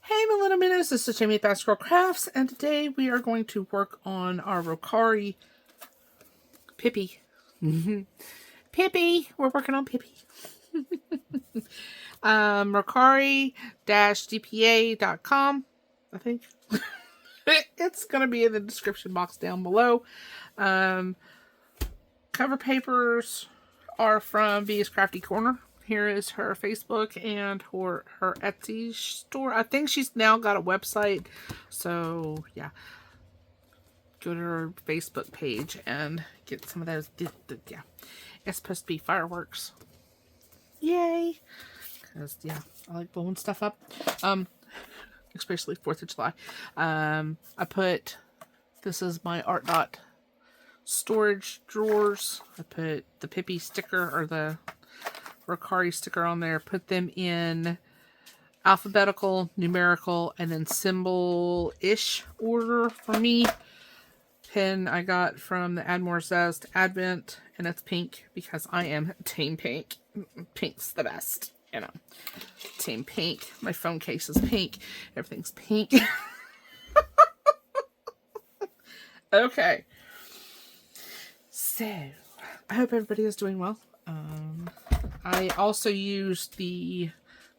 Hey, my little minnows, this is Jamie at Fast Girl Crafts, and today we are going to work on our Rokkari Pippy. Pippy! We're working on Pippy. Rokkari-dpa.com, I think. It's going to be in the description box down below. Cover papers are from Via's Crafty Corner. Here is her Facebook and her Etsy store. I think she's now got a website. So, yeah. Go to her Facebook page and get some of those. Yeah. It's supposed to be fireworks. Yay! Because, yeah, I like blowing stuff up. Especially 4th of July. I put, this is my Art Dot storage drawers. I put the Pippy sticker, or the Rokkari sticker on there, put them in alphabetical, numerical, and then symbol-ish order for me. Pin I got from the Add More Zest Advent, and it's pink because I am Team Pink. Pink's the best, you know. Team Pink. My phone case is pink. Everything's pink. Okay. So, I hope everybody is doing well. I also used the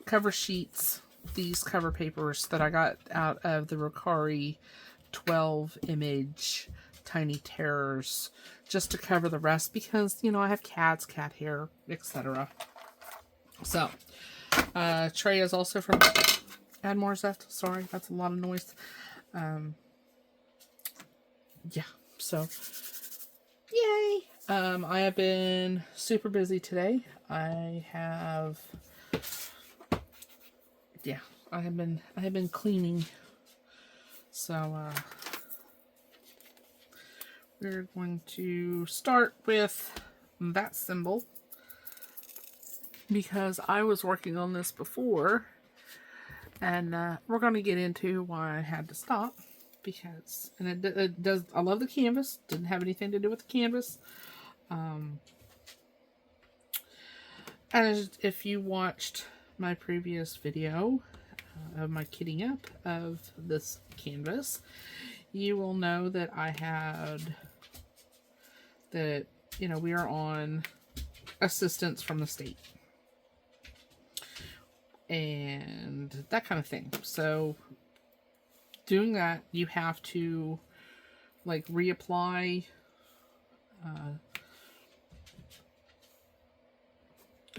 cover sheets, these cover papers that I got out of the Rokkari 12 image Tiny Terrors, just to cover the rest because, you know, I have cats, cat hair, etc. So, tray is also from Add More Zest. Sorry, that's a lot of noise. Yeah, so, yay! I have been super busy today. I have been cleaning. So, we're going to start with that symbol because I was working on this before, and we're going to get into why I had to stop because, and it does, I love the canvas, didn't have anything to do with the canvas. As if you watched my previous video of my kitting up of this canvas, you will know that I had that, you know, we are on assistance from the state and that kind of thing. So doing that, you have to like reapply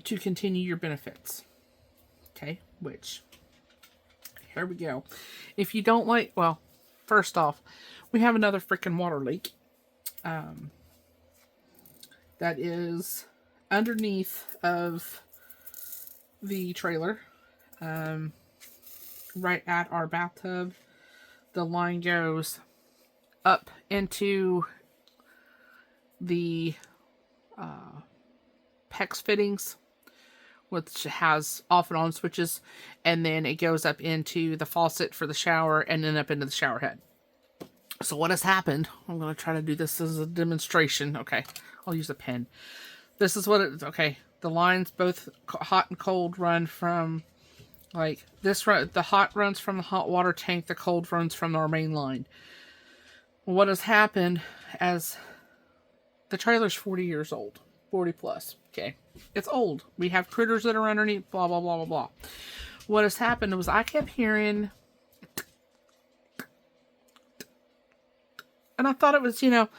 to continue your benefits. Okay, which, here we go. If you don't like, well, first off, we have another freaking water leak. That is underneath of the trailer. Right at our bathtub. The line goes up into the PEX fittings, which has off and on switches, and then it goes up into the faucet for the shower and then up into the shower head. So what has happened, I'm going to try to do this as a demonstration. Okay, I'll use a pen. This is what it is. Okay, the lines, both hot and cold, run from, like, this run, the hot runs from the hot water tank, the cold runs from our main line. What has happened, as the trailer's 40 years old, 40 plus, okay? It's old. We have critters that are underneath, blah, blah, blah, blah, blah. What has happened was I kept hearing, and I thought it was, you know,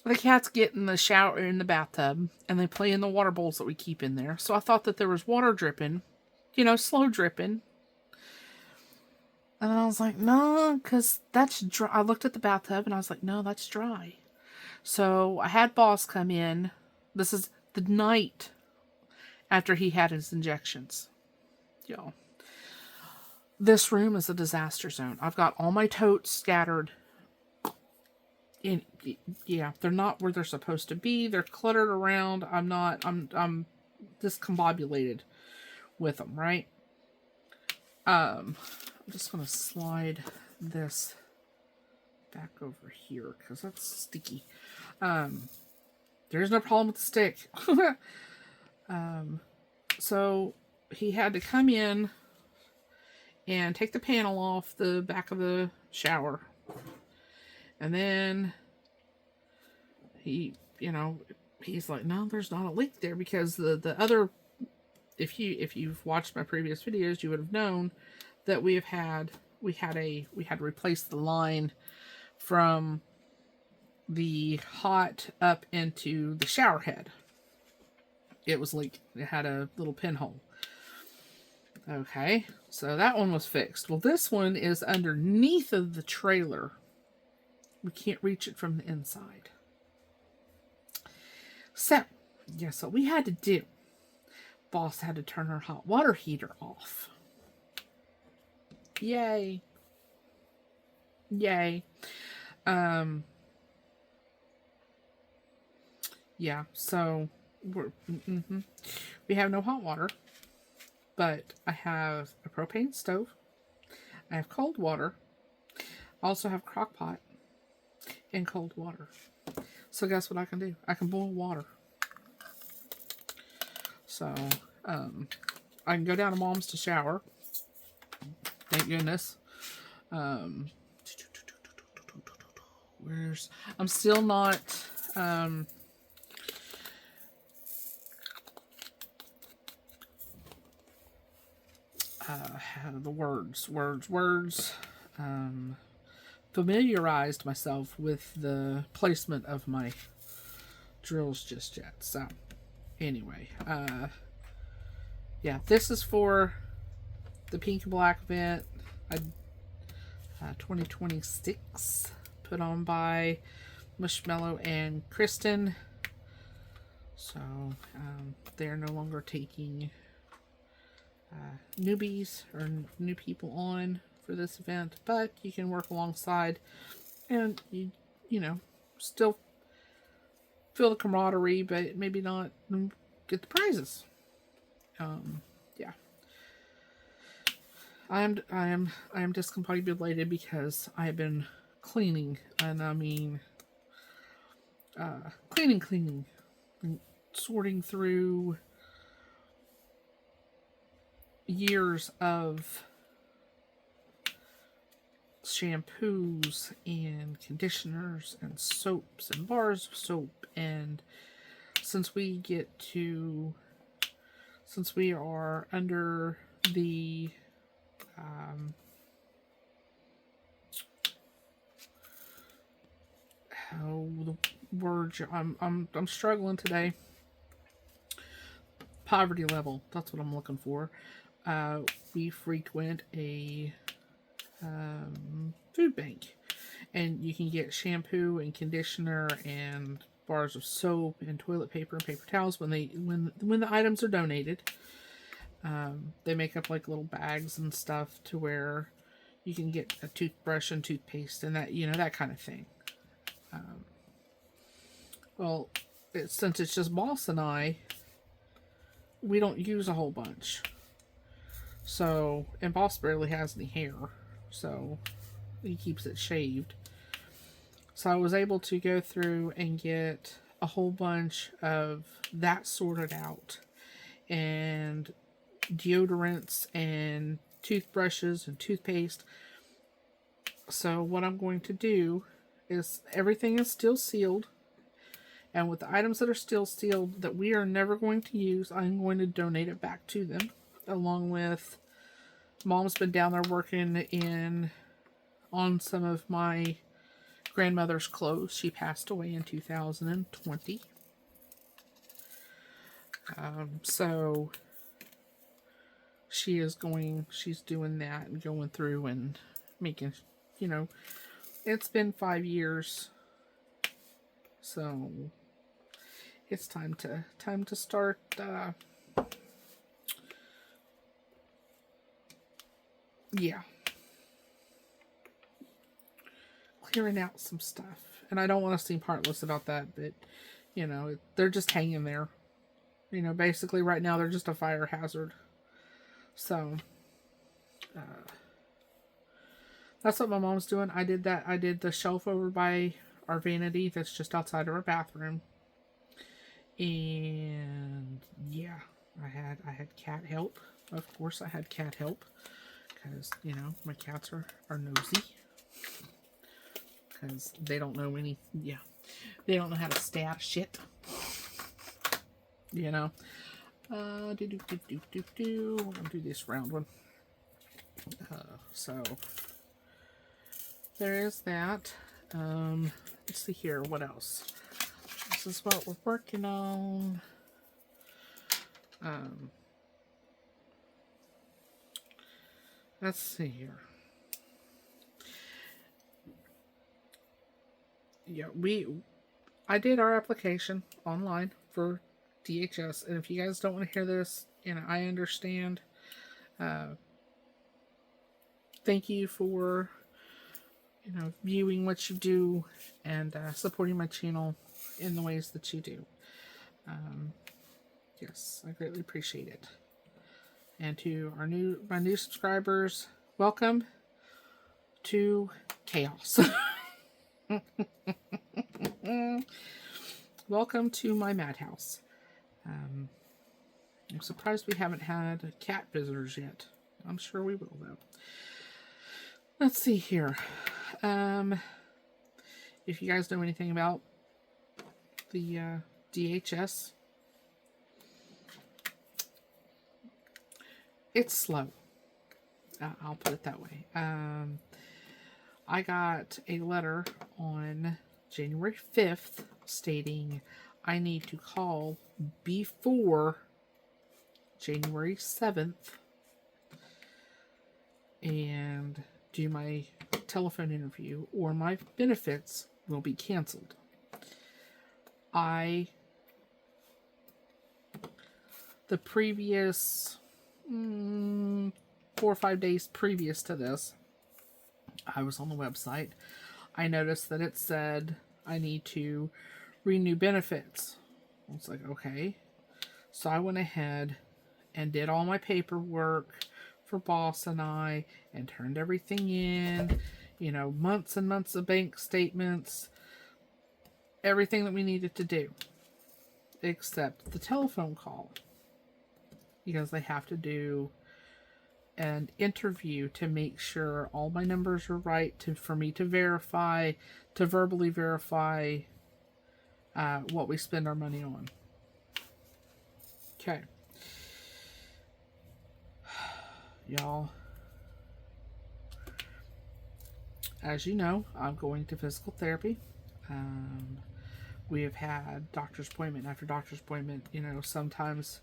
the cats get in the shower, in the bathtub, and they play in the water bowls that we keep in there. So I thought that there was water dripping, you know, slow dripping. And I was like, no, because that's dry. I looked at the bathtub and I was like, no, that's dry. So I had Boss come in. This is the night after he had his injections. Y'all. This room is a disaster zone. I've got all my totes scattered. In, yeah, they're not where they're supposed to be. They're cluttered around. I'm discombobulated with them, right? I'm just going to slide this back over here because that's sticky. There's no problem with the stick. So he had to come in and take the panel off the back of the shower. And then he, he's like, no, there's not a leak there, because the other, if you've watched my previous videos, you would have known that we had to replace the line from the hot up into the shower head. It was leaking. It had a little pinhole. Okay, so that one was fixed. Well, this one is underneath of the trailer. We can't reach it from the inside. So, guess what we had to do? Boss had to turn her hot water heater off. Yay. Yay. Yeah, so we have no hot water, but I have a propane stove. I have cold water. I also have a crock pot and cold water. So guess what I can do? I can boil water. So I can go down to Mom's to shower. Thank goodness. I'm still not the words familiarized myself with the placement of my drills just yet. So anyway, yeah, this is for the pink and black event 2026, put on by Mushmello and Kristen. So they're no longer taking newbies or new people on for this event, but you can work alongside and you still feel the camaraderie, but maybe not get the prizes. Yeah, I am discombobulated because I have been cleaning, and I mean cleaning, and sorting through years of shampoos and conditioners and soaps and bars of soap. And since we are under the the word I'm struggling today. Poverty level, that's what I'm looking for. We frequent a food bank, and you can get shampoo and conditioner and bars of soap and toilet paper and paper towels when the items are donated. They make up like little bags and stuff to where you can get a toothbrush and toothpaste and that that kind of thing. Well, since it's just Boss and I, we don't use a whole bunch. So, and Boss barely has any hair, so he keeps it shaved. So I was able to go through and get a whole bunch of that sorted out, and deodorants and toothbrushes and toothpaste. So what I'm going to do is, everything is still sealed, and with the items that are still sealed that we are never going to use, I'm going to donate it back to them, along with Mom's been down there working on some of my grandmother's clothes. She passed away in 2020. So she's doing that and going through and making, it's been 5 years. So it's time to start clearing out some stuff. And I don't want to seem heartless about that, but they're just hanging there. Basically right now they're just a fire hazard. So that's what my mom's doing. I did that. I did the shelf over by our vanity that's just outside of our bathroom. And yeah, I had cat help. Of course I had cat help, because, you know, my cats are nosy. Because they don't know any, yeah, they don't know how to stay out of shit. You know. We're going to do this round one. So, there is that. Let's see here, what else? This is what we're working on. Let's see here. Yeah, I did our application online for DHS, and if you guys don't want to hear this, you know, I understand. Thank you for, you know, viewing what you do and supporting my channel in the ways that you do. Yes, I greatly appreciate it. And to my new subscribers, welcome to chaos. Welcome to my madhouse. I'm surprised we haven't had cat visitors yet. I'm sure we will, though. Let's see here. If you guys know anything about the DHS, it's slow. I'll put it that way. I got a letter on January 5th stating I need to call before January 7th and do my telephone interview or my benefits will be canceled. The previous 4 or 5 days previous to this, I was on the website. I noticed that it said I need to renew benefits. I was like, okay. So I went ahead and did all my paperwork for Boss and I and turned everything in. You know, months and months of bank statements. Everything that we needed to do. Except the telephone call. Because they have to do an interview to make sure all my numbers are right for me to verify, to verbally verify what we spend our money on. Okay. Y'all, as you know, I'm going to physical therapy. We have had doctor's appointment after doctor's appointment, you know, sometimes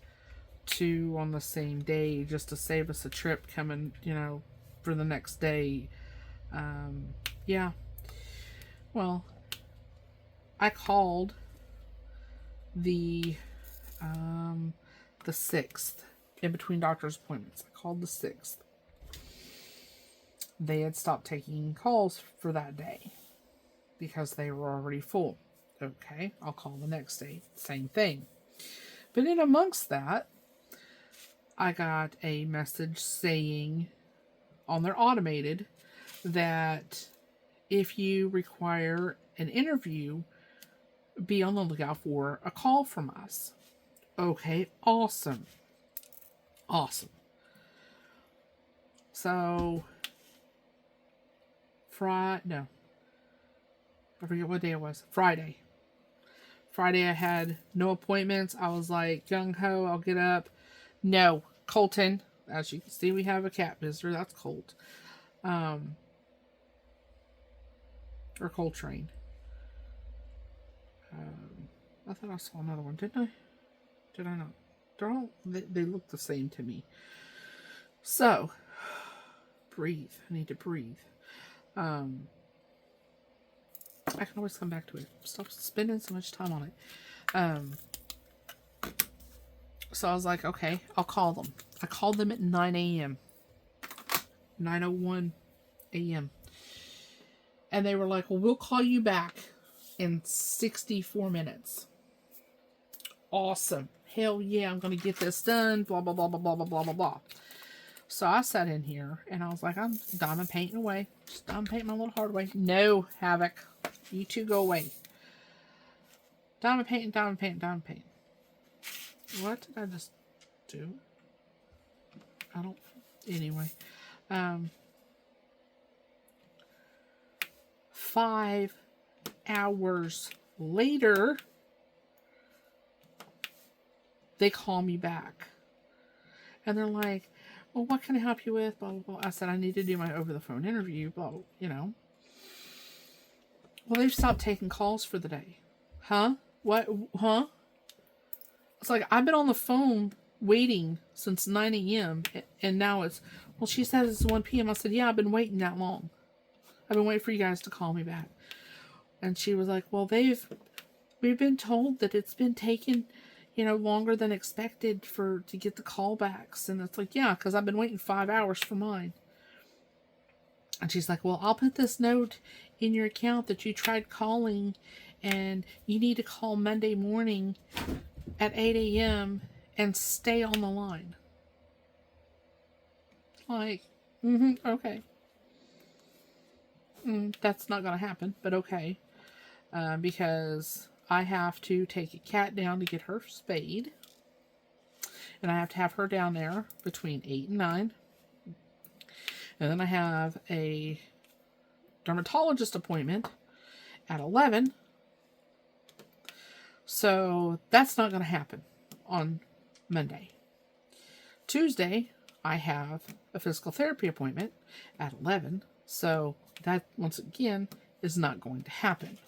2 on the same day just to save us a trip coming, you know, for the next day. Yeah. Well, I called the 6th in between doctor's appointments. I called the 6th. They had stopped taking calls for that day because they were already full. Okay, I'll call the next day. Same thing. But in amongst that, I got a message saying on their automated that if you require an interview, be on the lookout for a call from us. Okay, awesome. Awesome. So, I forget what day it was. Friday I had no appointments. I was like, gung-ho, I'll get up. No, Colton. As you can see, we have a cat visitor. That's Colt. Or Coltrane. I thought I saw another one, didn't I? Did I not? They look the same to me. So, breathe. I need to breathe. I can always come back to it. Stop spending so much time on it. So I was like, okay, I'll call them. I called them at 9 a.m. 9:01 a.m. And they were like, well, we'll call you back in 64 minutes. Awesome. Hell yeah, I'm going to get this done. Blah, blah, blah, blah, blah, blah, blah, blah, blah. So I sat in here and I was like, I'm diamond painting away. Just diamond painting my little heart away. No, Havoc. You two go away. Diamond painting, diamond painting, diamond painting. What did I just do? Anyway. Um, 5 hours later, they call me back. And they're like, well, what can I help you with? Blah, blah, blah. I said, I need to do my over-the-phone interview. Blah, you know. Well, they've stopped taking calls for the day. Huh? What? Huh? It's like, I've been on the phone waiting since 9 a.m. And now it's, well, she says it's 1 p.m. I said, yeah, I've been waiting that long. I've been waiting for you guys to call me back. And she was like, well, we've been told that it's been taking, longer than expected to get the callbacks. And it's like, yeah, because I've been waiting 5 hours for mine. And she's like, well, I'll put this note in your account that you tried calling and you need to call Monday morning at 8 a.m. and stay on the line. Like, okay. That's not going to happen, but okay. Because I have to take a cat down to get her spayed. And I have to have her down there between 8 and 9. And then I have a dermatologist appointment at 11. So that's not going to happen on Monday. Tuesday, I have a physical therapy appointment at 11. So that, once again, is not going to happen.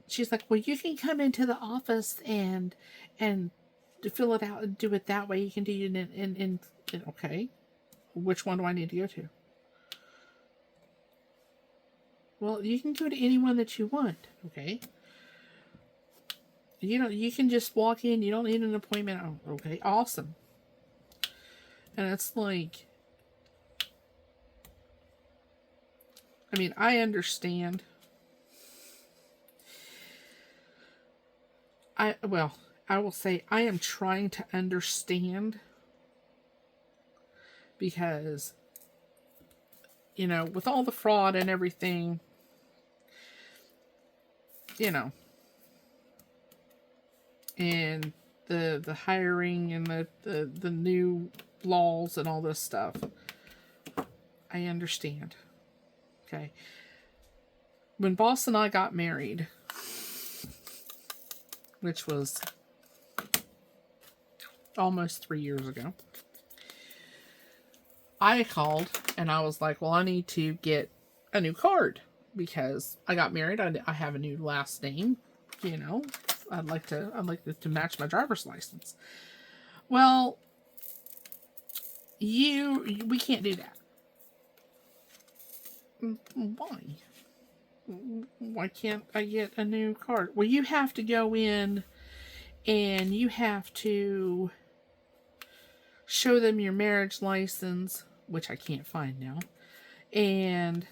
She's like, well, you can come into the office and to fill it out and do it that way. You can do it in okay. Which one do I need to go to? Well, you can go to anyone that you want, okay? You can just walk in. You don't need an appointment. Oh, okay, awesome. And it's like, I mean, I understand. I will say I am trying to understand because, with all the fraud and everything, and the hiring and the new laws and all this stuff, I understand. Okay. When Boss and I got married, which was almost 3 years ago, I called and I was like, well, I need to get a new card because I got married. I have a new last name, I'd like to match my driver's license. Well, we can't do that. Why? Why can't I get a new card? Well, you have to go in and you have to show them your marriage license, which I can't find now. And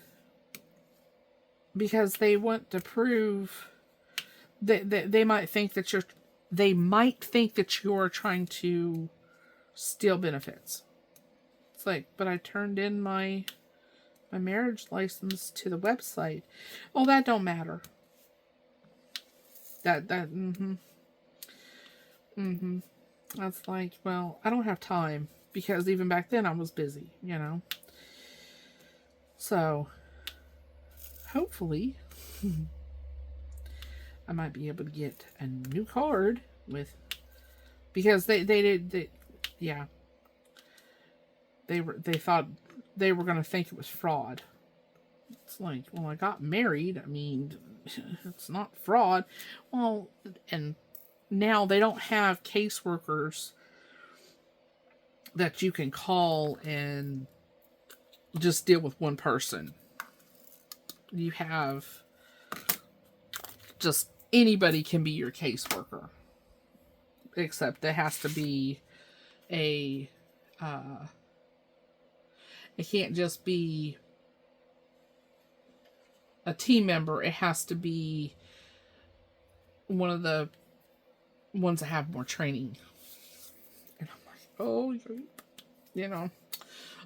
because they want to prove that they might think that you're trying to steal benefits. It's like, but I turned in my marriage license to the website. Oh, that don't matter. That's like, well, I don't have time because even back then I was busy, So, hopefully, I might be able to get a new card because they thought they were going to think it was fraud. It's like, well, I got married. I mean, it's not fraud. Well, and now they don't have caseworkers that you can call and just deal with one person. You have just anybody can be your caseworker, except there has to be it can't just be a team member. It has to be one of the ones that have more training. And I'm like, oh,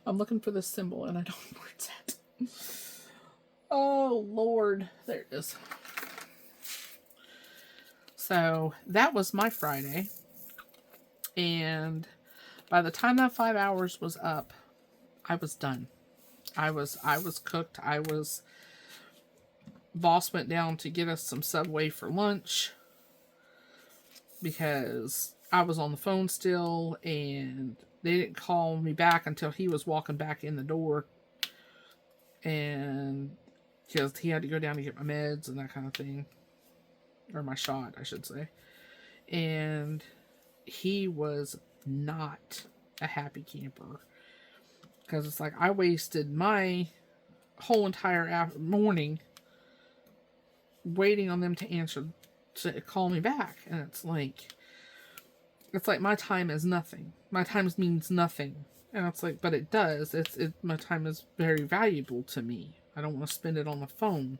I'm looking for this symbol and I don't know where it's at. Oh, Lord. There it is. So that was my Friday. And by the time that 5 hours was up, I was done. I was cooked. Boss went down to get us some Subway for lunch because I was on the phone still, and they didn't call me back until he was walking back in the door, and because he had to go down to get my meds and that kind of thing, or my shot, I should say. And he was not a happy camper, because it's like I wasted my whole entire morning waiting on them to call me back, and it's like my time is nothing. My time means nothing, and it's like, but it does. My time is very valuable to me. I don't want to spend it on the phone,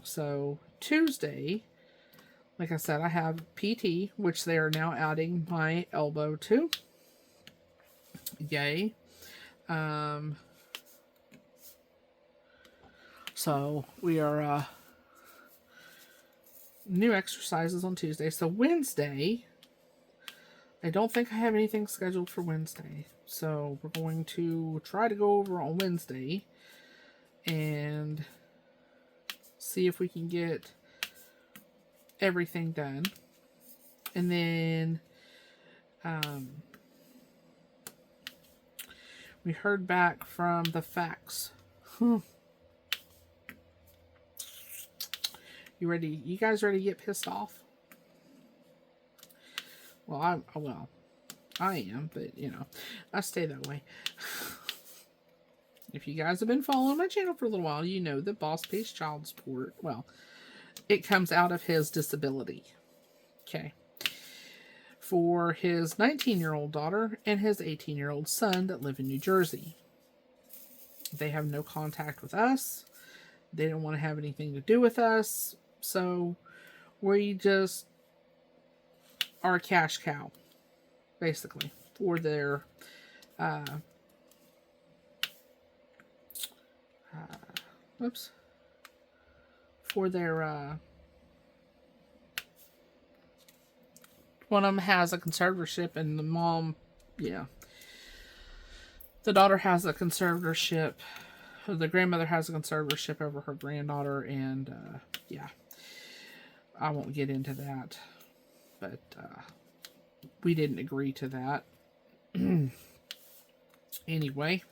So Tuesday, like I said, I have PT, which they are now adding my elbow to. Yay. So we are new exercises on Tuesday. So Wednesday, I don't think I have anything scheduled for Wednesday. So we're going to try to go over on Wednesday and see if we can get everything done. And then we heard back from the fax. You guys ready to get pissed off? Well, I am, but I stay that way. If you guys have been following my channel for a little while, you know that Boss pays child support. Well, it comes out of his disability. Okay. For his 19-year-old daughter and his 18-year-old son that live in New Jersey. They have no contact with us. They don't want to have anything to do with us. So we just are a cash cow, basically, for their one of them has a conservatorship, and the mom, the daughter has a conservatorship. The grandmother has a conservatorship over her granddaughter, and I won't get into that, but we didn't agree to that. Anyway,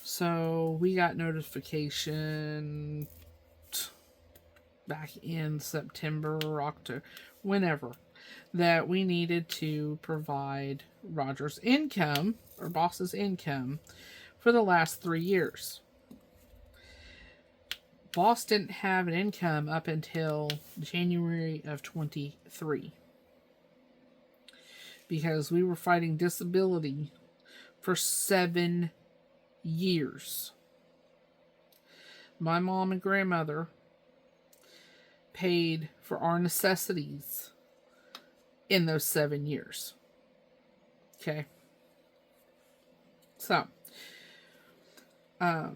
so we got notification back in September or October, whenever, that we needed to provide Roger's income, or Boss's income, for the last 3 years. Boss didn't have an income up until January of 23. Because we were fighting disability for 7 years. My mom and grandmother paid for our necessities in those 7 years. Okay. So, I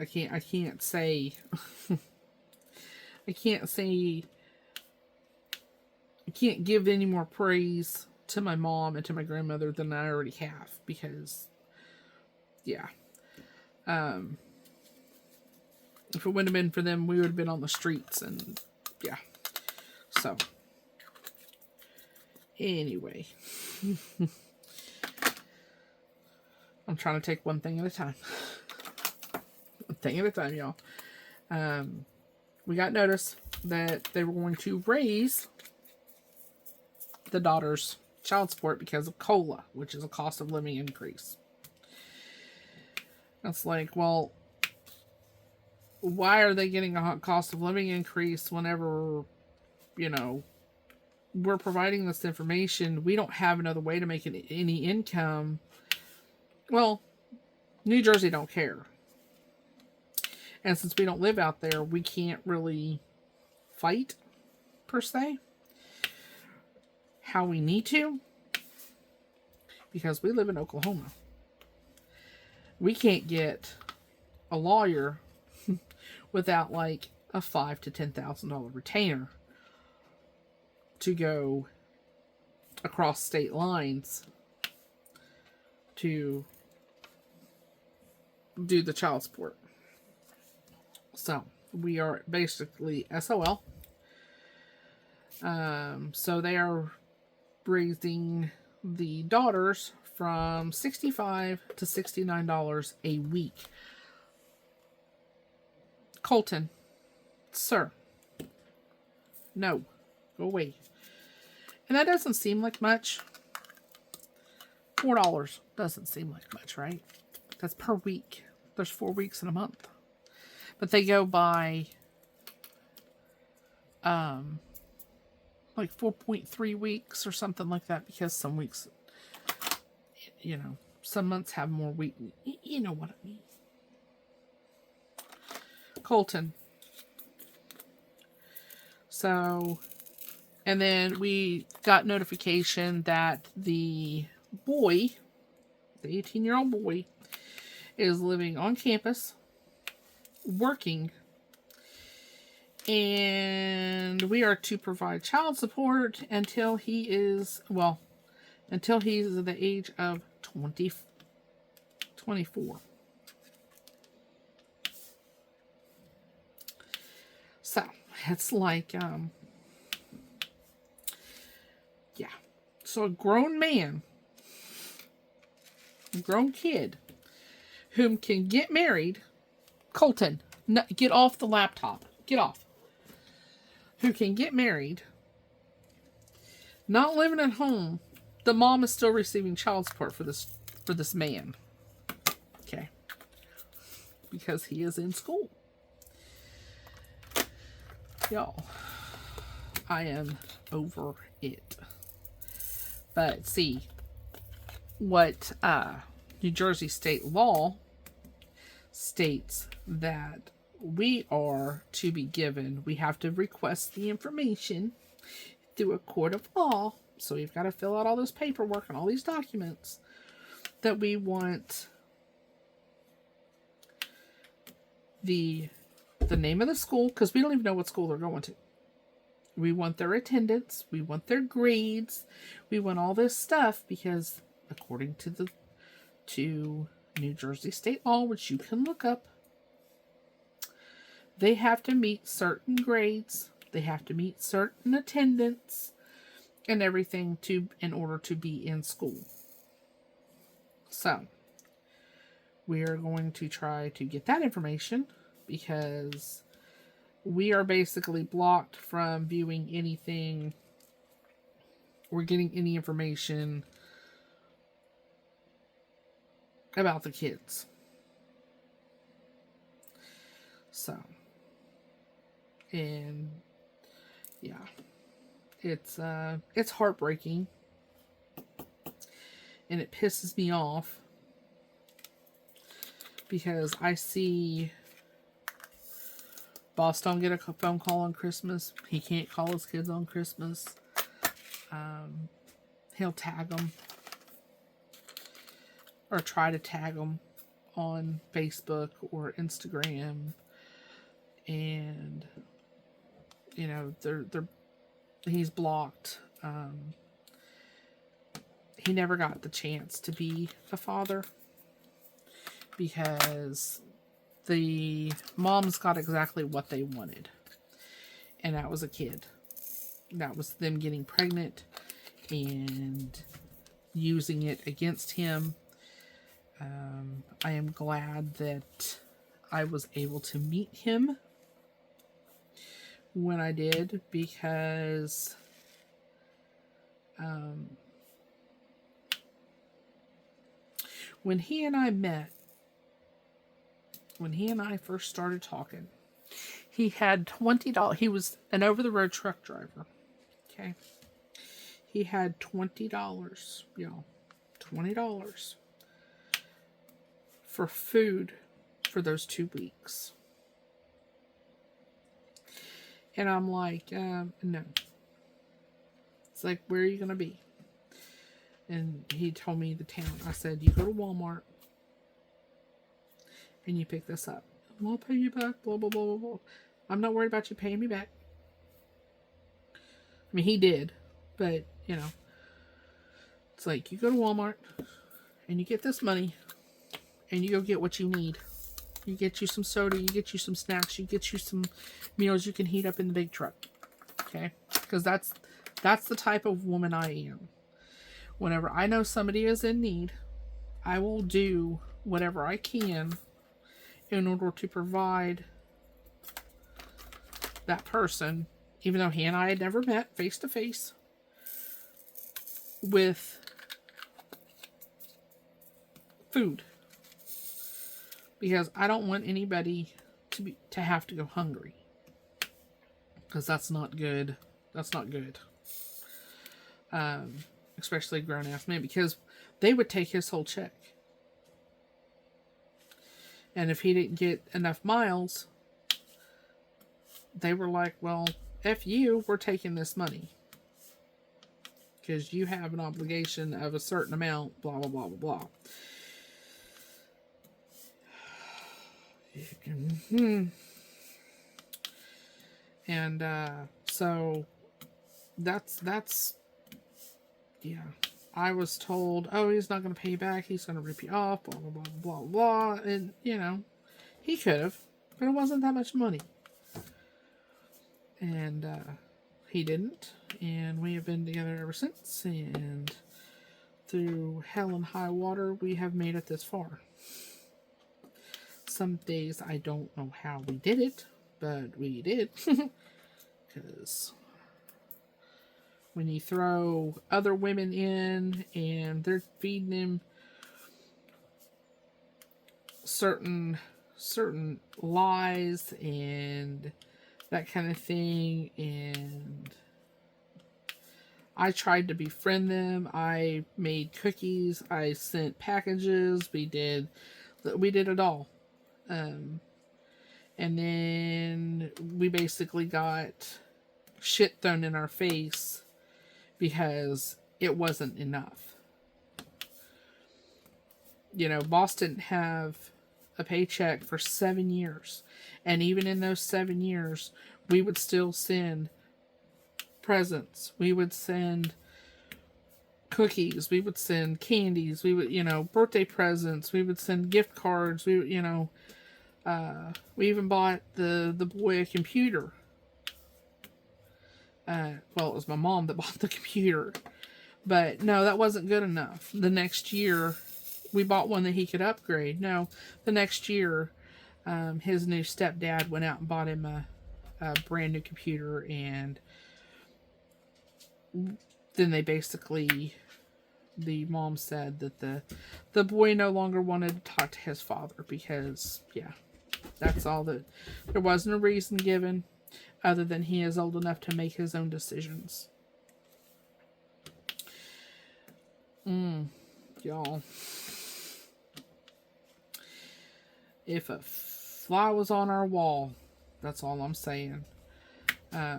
can't say I can't give any more praise to my mom and to my grandmother than I already have, because if it wouldn't have been for them, we would have been on the streets, and so anyway. I'm trying to take one thing at a time. One thing at a time, y'all. We got notice that they were going to raise the daughter's child support because of COLA, which is a cost of living increase. That's like, well, why are they getting a cost of living increase whenever, we're providing this information? We don't have another way to make any income. Well, New Jersey don't care. And since we don't live out there, we can't really fight, per se, how we need to, because we live in Oklahoma. We can't get a lawyer without like a $5,000 to $10,000 retainer to go across state lines to do the child support. So we are basically SOL. So they are raising the daughters from $65 to $69 a week. Colton, sir, no, go away. And that doesn't seem like much. $4 doesn't seem like much, right? That's per week. There's 4 weeks in a month. But they go by like 4.3 weeks or something like that, because some weeks, you know, some months have more week. You know what I mean. Colton. So, and then we got notification that the boy, the 18-year-old boy, is living on campus, working, and we are to provide child support until he is, well, until he's the age of 24. So, it's like, yeah. So a grown man, a grown kid, whom can get married, Colton, no, get off the laptop. Get off. Who can get married, not living at home. The mom is still receiving child support for this man. Okay. Because he is in school. Y'all, I am over it. But see, what New Jersey state law states that we are to be given, we have to request the information through a court of law. So we've got to fill out all this paperwork and all these documents that we want the name of the school, because we don't even know what school they're going to. We want their attendance. We want their grades. We want all this stuff because according to New Jersey state law, which you can look up, they have to meet certain grades. They have to meet certain attendance and everything in order to be in school. So we are going to try to get that information, because we are basically blocked from viewing anything or getting any information about the kids. So, and yeah, it's heartbreaking, and it pisses me off, because I see boss don't get a phone call on Christmas. He can't call his kids on Christmas. He'll tag them or try to tag them on Facebook or Instagram, and you know he's blocked. He never got the chance to be a father because the moms got exactly what they wanted, and that was a kid. That was them getting pregnant and using it against him. I am glad that I was able to meet him when I did, because when he and I met, when he and I first started talking, he had $20. He was an over-the-road truck driver. Okay. He had $20, y'all. $20 for food for those 2 weeks. And I'm like, no. It's like, where are you going to be? And he told me the town. I said, you go to Walmart and you pick this up. I'll pay you back, blah, blah, blah, blah, blah. I'm not worried about you paying me back. I mean, he did, but, you know. It's like you go to Walmart and you get this money and you go get what you need. You get you some soda, you get you some snacks, you get you some meals you can heat up in the big truck. Okay? Because that's the type of woman I am. Whenever I know somebody is in need, I will do whatever I can in order to provide that person, even though he and I had never met face to face, with food. Because I don't want anybody to have to go hungry. Because that's not good. That's not good. Especially a grown-ass man. Because they would take his whole check. And if he didn't get enough miles, they were like, well, F you, we're taking this money. Because you have an obligation of a certain amount, blah, blah, blah, blah, blah. And so that's yeah. I was told, oh, he's not going to pay you back, he's going to rip you off, blah, blah, blah, blah, blah. And, you know, he could have, but it wasn't that much money. And he didn't, and we have been together ever since, and through hell and high water, we have made it this far. Some days I don't know how we did it, but we did. Because when you throw other women in and they're feeding him certain lies and that kind of thing, and I tried to befriend them. I made cookies. I sent packages. We did it all. And then we basically got shit thrown in our face because it wasn't enough. You know, boss didn't have a paycheck for 7 years. And even in those 7 years, we would still send presents. We would send cookies. We would send candies. We would, birthday presents. We would send gift cards. We would, we even bought the boy a computer. Well, it was my mom that bought the computer. But no, that wasn't good enough. The next year, we bought one that he could upgrade. No, the next year, his new stepdad went out and bought him a brand new computer, and then they basically, the mom said that the boy no longer wanted to talk to his father because, yeah, that's all that. There wasn't a reason given other than he is old enough to make his own decisions. Y'all. If a fly was on our wall, that's all I'm saying. Yeah.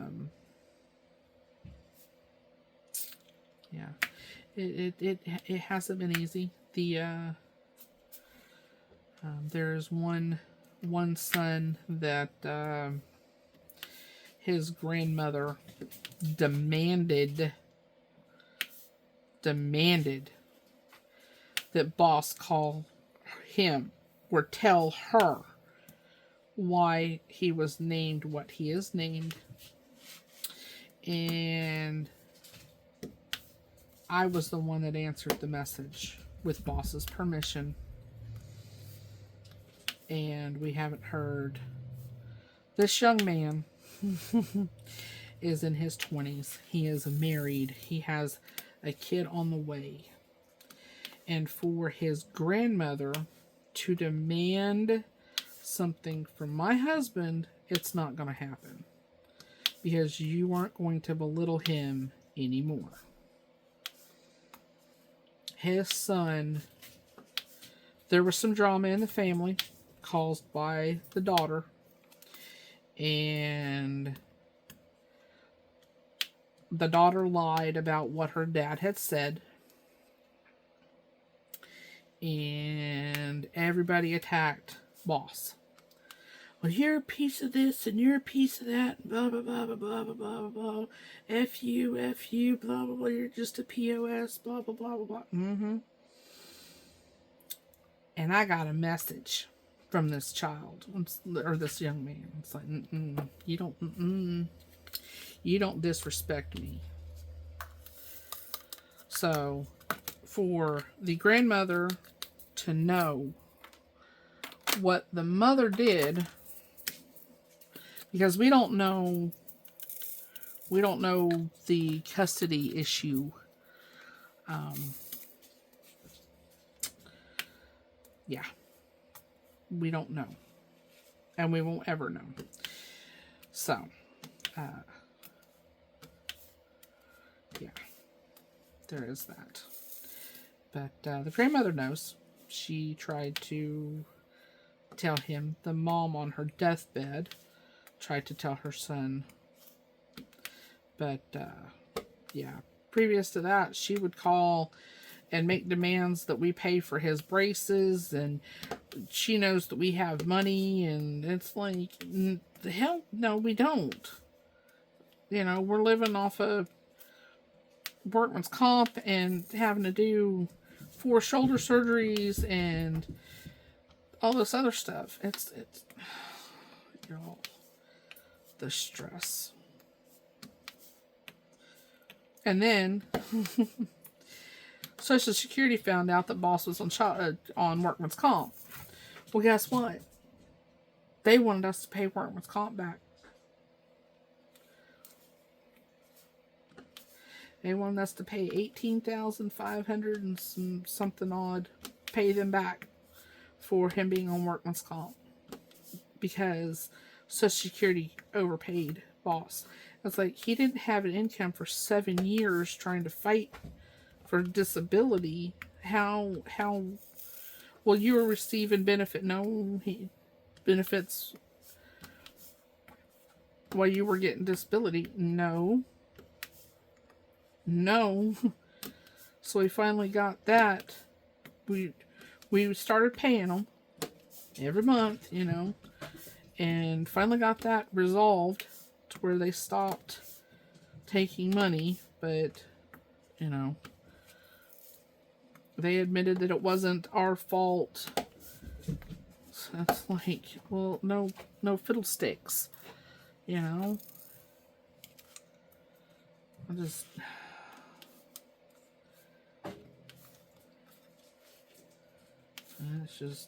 It hasn't been easy. There's one son that his grandmother demanded that boss call him or tell her why he was named what he is named. And I was the one that answered the message with boss's permission. And we haven't heard. This young man is in his 20s. He is married. He has a kid on the way. And for his grandmother to demand something from my husband, it's not going to happen. Because you aren't going to belittle him anymore. His son, there was some drama in the family caused by the daughter. And the daughter lied about what her dad had said. And everybody attacked boss. well, you're a piece of this and you're a piece of that, blah, blah, blah, blah, blah, blah, blah, blah, F you, blah, blah, blah, you're just a POS, blah, blah, blah, blah, blah. Mm-hmm. And I got a message from this child, or this young man. It's like, you don't disrespect me. So, for the grandmother to know what the mother did, because we don't know the custody issue. Yeah, we don't know, and we won't ever know. So, yeah, there is that. But the grandmother knows. She tried to tell him. The mom on her deathbed tried to tell her son. But, yeah, previous to that, she would call and make demands that we pay for his braces, and she knows that we have money, and it's like, the hell, no, we don't. You know, we're living off of workman's comp and having to do 4 shoulder surgeries and all this other stuff. It's y'all, the stress. And then Social Security found out that boss was on workman's comp. Well, guess what? They wanted us to pay workman's comp back. They wanted us to pay $18,500 and something odd, pay them back for him being on workman's comp, because Social Security overpaid boss. It's like, he didn't have an income for 7 years trying to fight for disability. How well, you were receiving benefit? No, benefits while you were getting disability? No. So we finally got that. We started paying them every month, you know, and finally got that resolved to where they stopped taking money. But, you know, they admitted that it wasn't our fault. So it's like, well, no fiddlesticks, you know.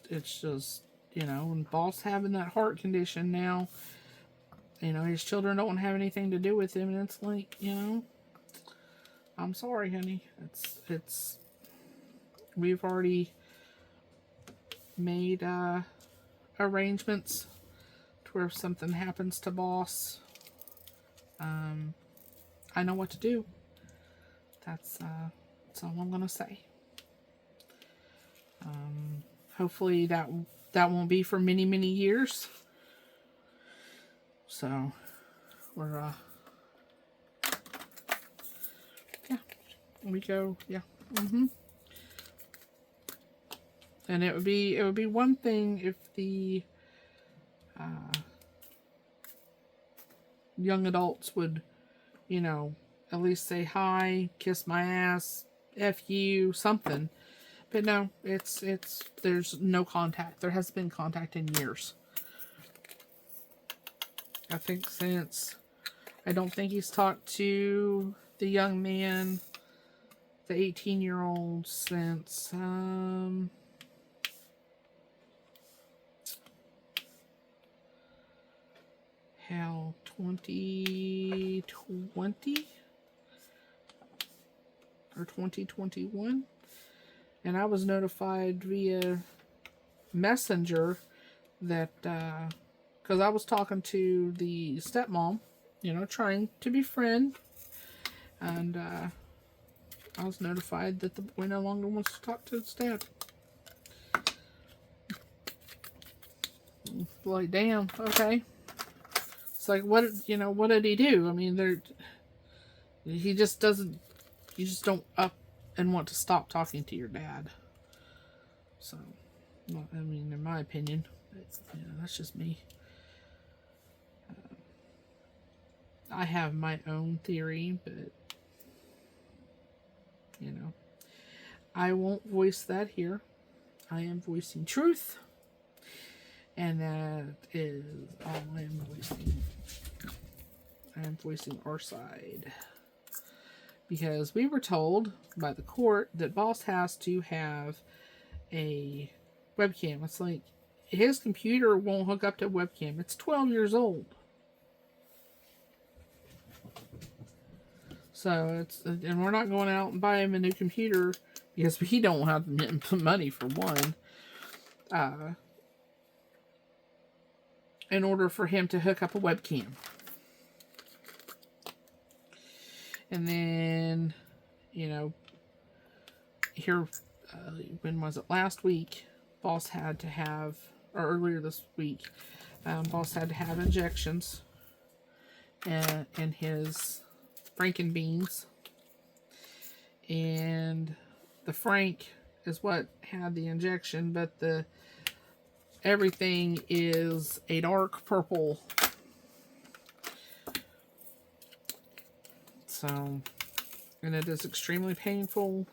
It's just, you know, and boss having that heart condition now, you know, his children don't have anything to do with him, and it's like, you know, I'm sorry, honey. It's we've already made arrangements to where if something happens to boss, I know what to do. That's all I'm gonna say. Hopefully that won't be for many, many years. So we're yeah, we go, yeah. And it would be one thing if the young adults would, you know, at least say hi, kiss my ass, F you, something. But no, there's no contact. There hasn't been contact in years. I think I don't think he's talked to the young man, the 18-year-old, since, 2020 or 2021. And I was notified via messenger that, because I was talking to the stepmom, you know, trying to befriend, and I was notified that the boy no longer wants to talk to his dad. Like, damn, okay. It's like, what did he do? I mean, he just doesn't, you just don't up and want to stop talking to your dad. So, well, I mean, in my opinion, that's just me. I have my own theory, but you know, I won't voice that here. I am voicing truth, and that is all I am voicing. I am voicing our side. Because we were told by the court that Boss has to have a webcam. It's like his computer won't hook up to a webcam. It's 12 years old. So and we're not going out and buying him a new computer because we don't have money for one. In order for him to hook up a webcam. And then, you know, here, when was it? Last week, Boss had to have, or earlier this week, Boss had to have injections in his Franken beans. And the Frank is what had the injection, but everything is a dark purple. So, and it is extremely painful.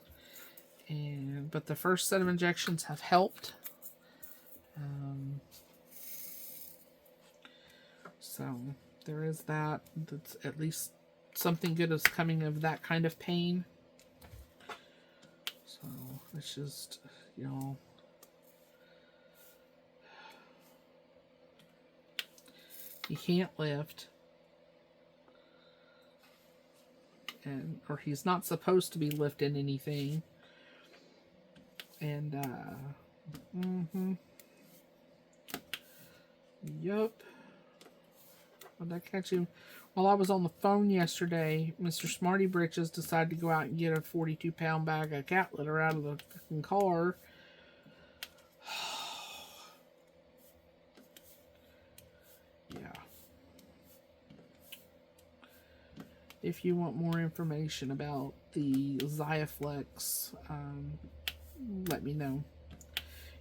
But the first set of injections have helped. So there is that. That's at least something good is coming of that kind of pain. So it's just, you know, he can't lift. Or he's not supposed to be lifting anything. And, Yup. Did I catch him? While I was on the phone yesterday, Mr. Smarty Britches decided to go out and get a 42-pound bag of cat litter out of the fucking car. Yeah. If you want more information about the Xiaflex, let me know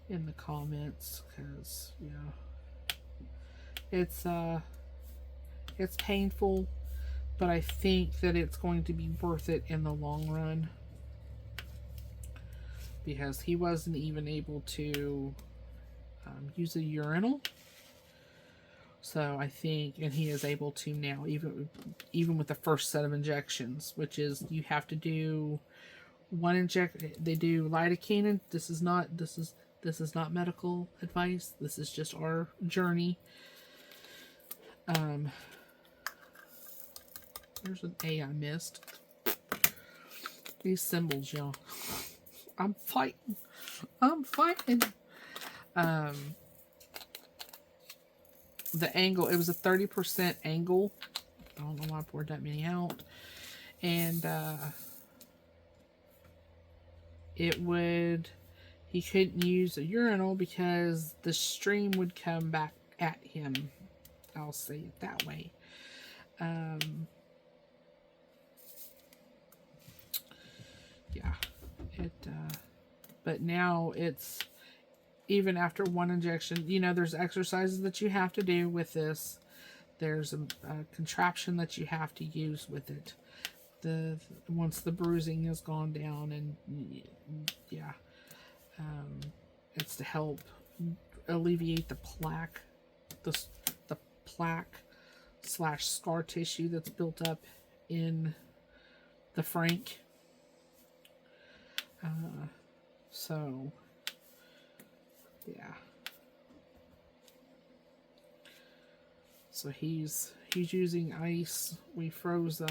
in the comments, because it's painful, but I think that it's going to be worth it in the long run, because he wasn't even able to use a urinal. So I think, and he is able to now, even with the first set of injections, which is you have to do one injection. They do lidocaine. This is not medical advice. This is just our journey. There's an A I missed. These symbols, y'all. I'm fighting. The angle, it was a 30% angle. I don't know why I poured that many out. And he couldn't use a urinal because the stream would come back at him. I'll say it that way. Yeah. But now it's, even after one injection, there's exercises that you have to do with this. There's a contraption that you have to use with it. Once the bruising has gone down, and yeah, it's to help alleviate the plaque, the plaque / scar tissue that's built up in the Frank. So yeah. So he's using ice. We froze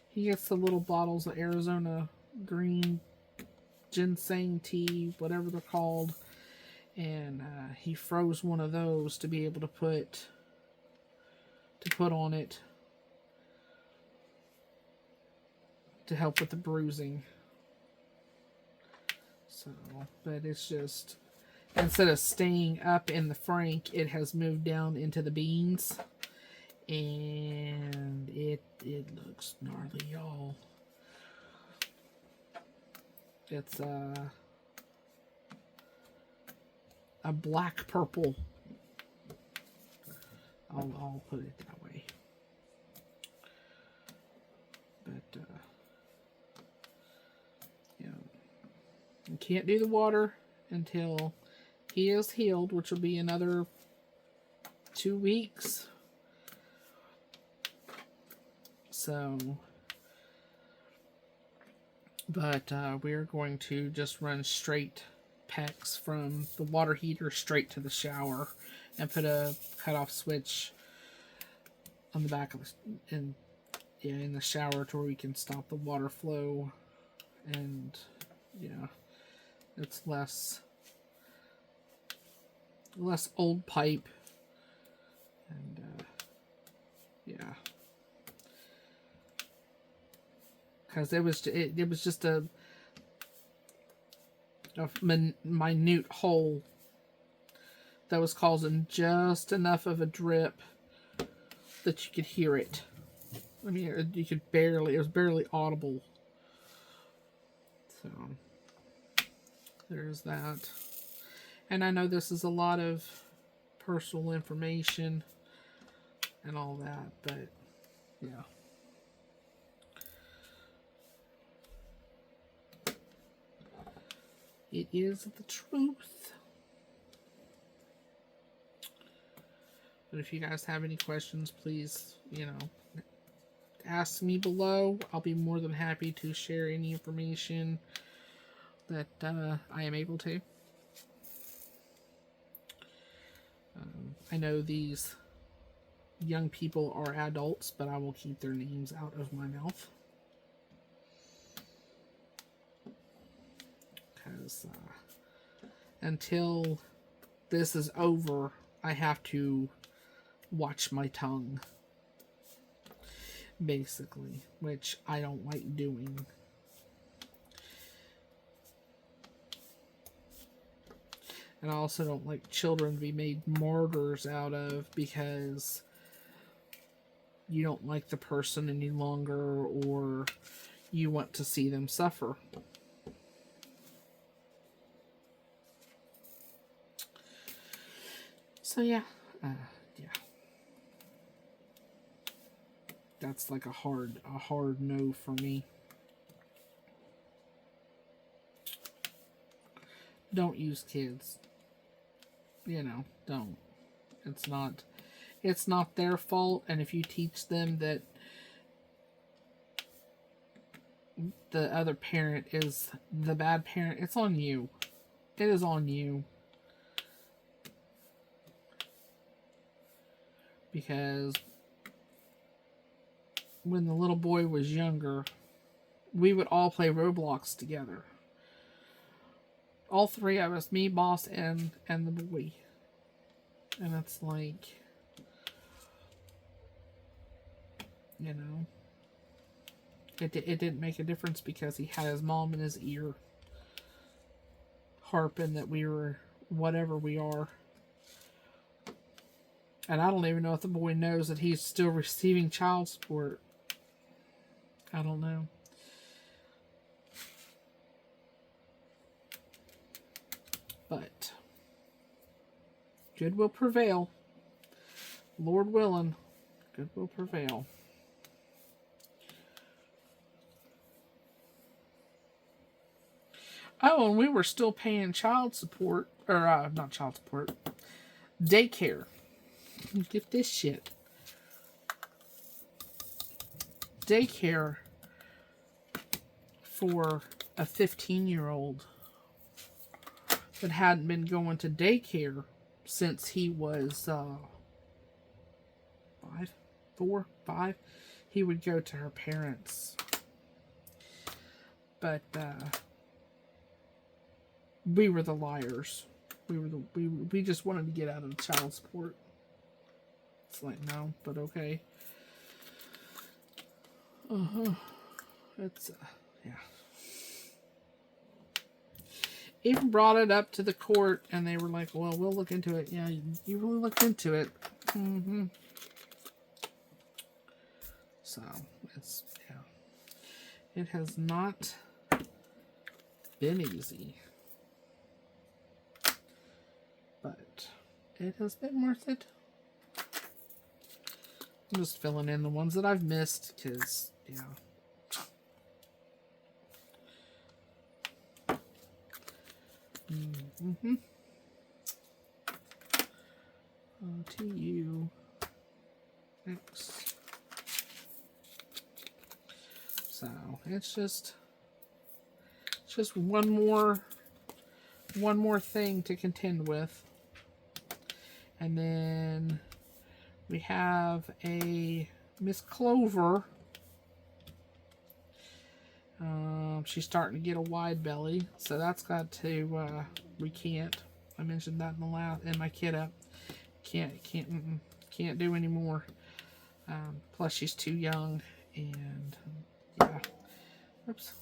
he gets the little bottles of Arizona green ginseng tea, whatever they're called, and he froze one of those to be able to put on it to help with the bruising. So, but it's just, instead of staying up in the Frank, it has moved down into the beans. And it looks gnarly, y'all. It's a black purple. I'll put it that way. We can't do the water until he is healed, which will be another 2 weeks. So, but we're going to just run straight PEX from the water heater straight to the shower and put a cutoff switch on the back of in the shower to where we can stop the water flow, and it's less old pipe, and because it was just a minute hole that was causing just enough of a drip that you could hear it. I mean, you could barely, it was barely audible. So, there's that. And I know this is a lot of personal information and all that, but, yeah. It is the truth. But if you guys have any questions, please, ask me below. I'll be more than happy to share any information that I am able to. I know these young people are adults, but I will keep their names out of my mouth. Because until this is over, I have to watch my tongue, basically, which I don't like doing. And I also don't like children to be made martyrs out of because you don't like the person any longer, or you want to see them suffer. So yeah, that's like a hard no for me. Don't use kids. Don't. It's not their fault, and if you teach them that the other parent is the bad parent, it's on you. It is on you. Because when the little boy was younger, we would all play Roblox together. All three of us, me, Boss, and the boy. And it's like, it didn't make a difference because he had his mom in his ear harping that we were whatever we are. And I don't even know if the boy knows that he's still receiving child support. I don't know. But good will prevail. Lord willing, good will prevail. Oh, and we were still paying child support, or not child support, daycare. Get this shit. Daycare for a 15-year-old that hadn't been going to daycare since he was 5. He would go to her parents. But we were the liars. We just wanted to get out of child support. It's like, no, but okay. It's yeah. Even brought it up to the court, and they were like, well, we'll look into it. Yeah, you really looked into it. So, it's, it has not been easy. But it has been worth it. I'm just filling in the ones that I've missed, because, Mm-hmm. TU X. So it's just one more thing to contend with. And then we have a Miss Clover. She's starting to get a wide belly, so that's got to recant. I mentioned that in my kit up. Can't do anymore. Plus she's too young, and yeah. Oops.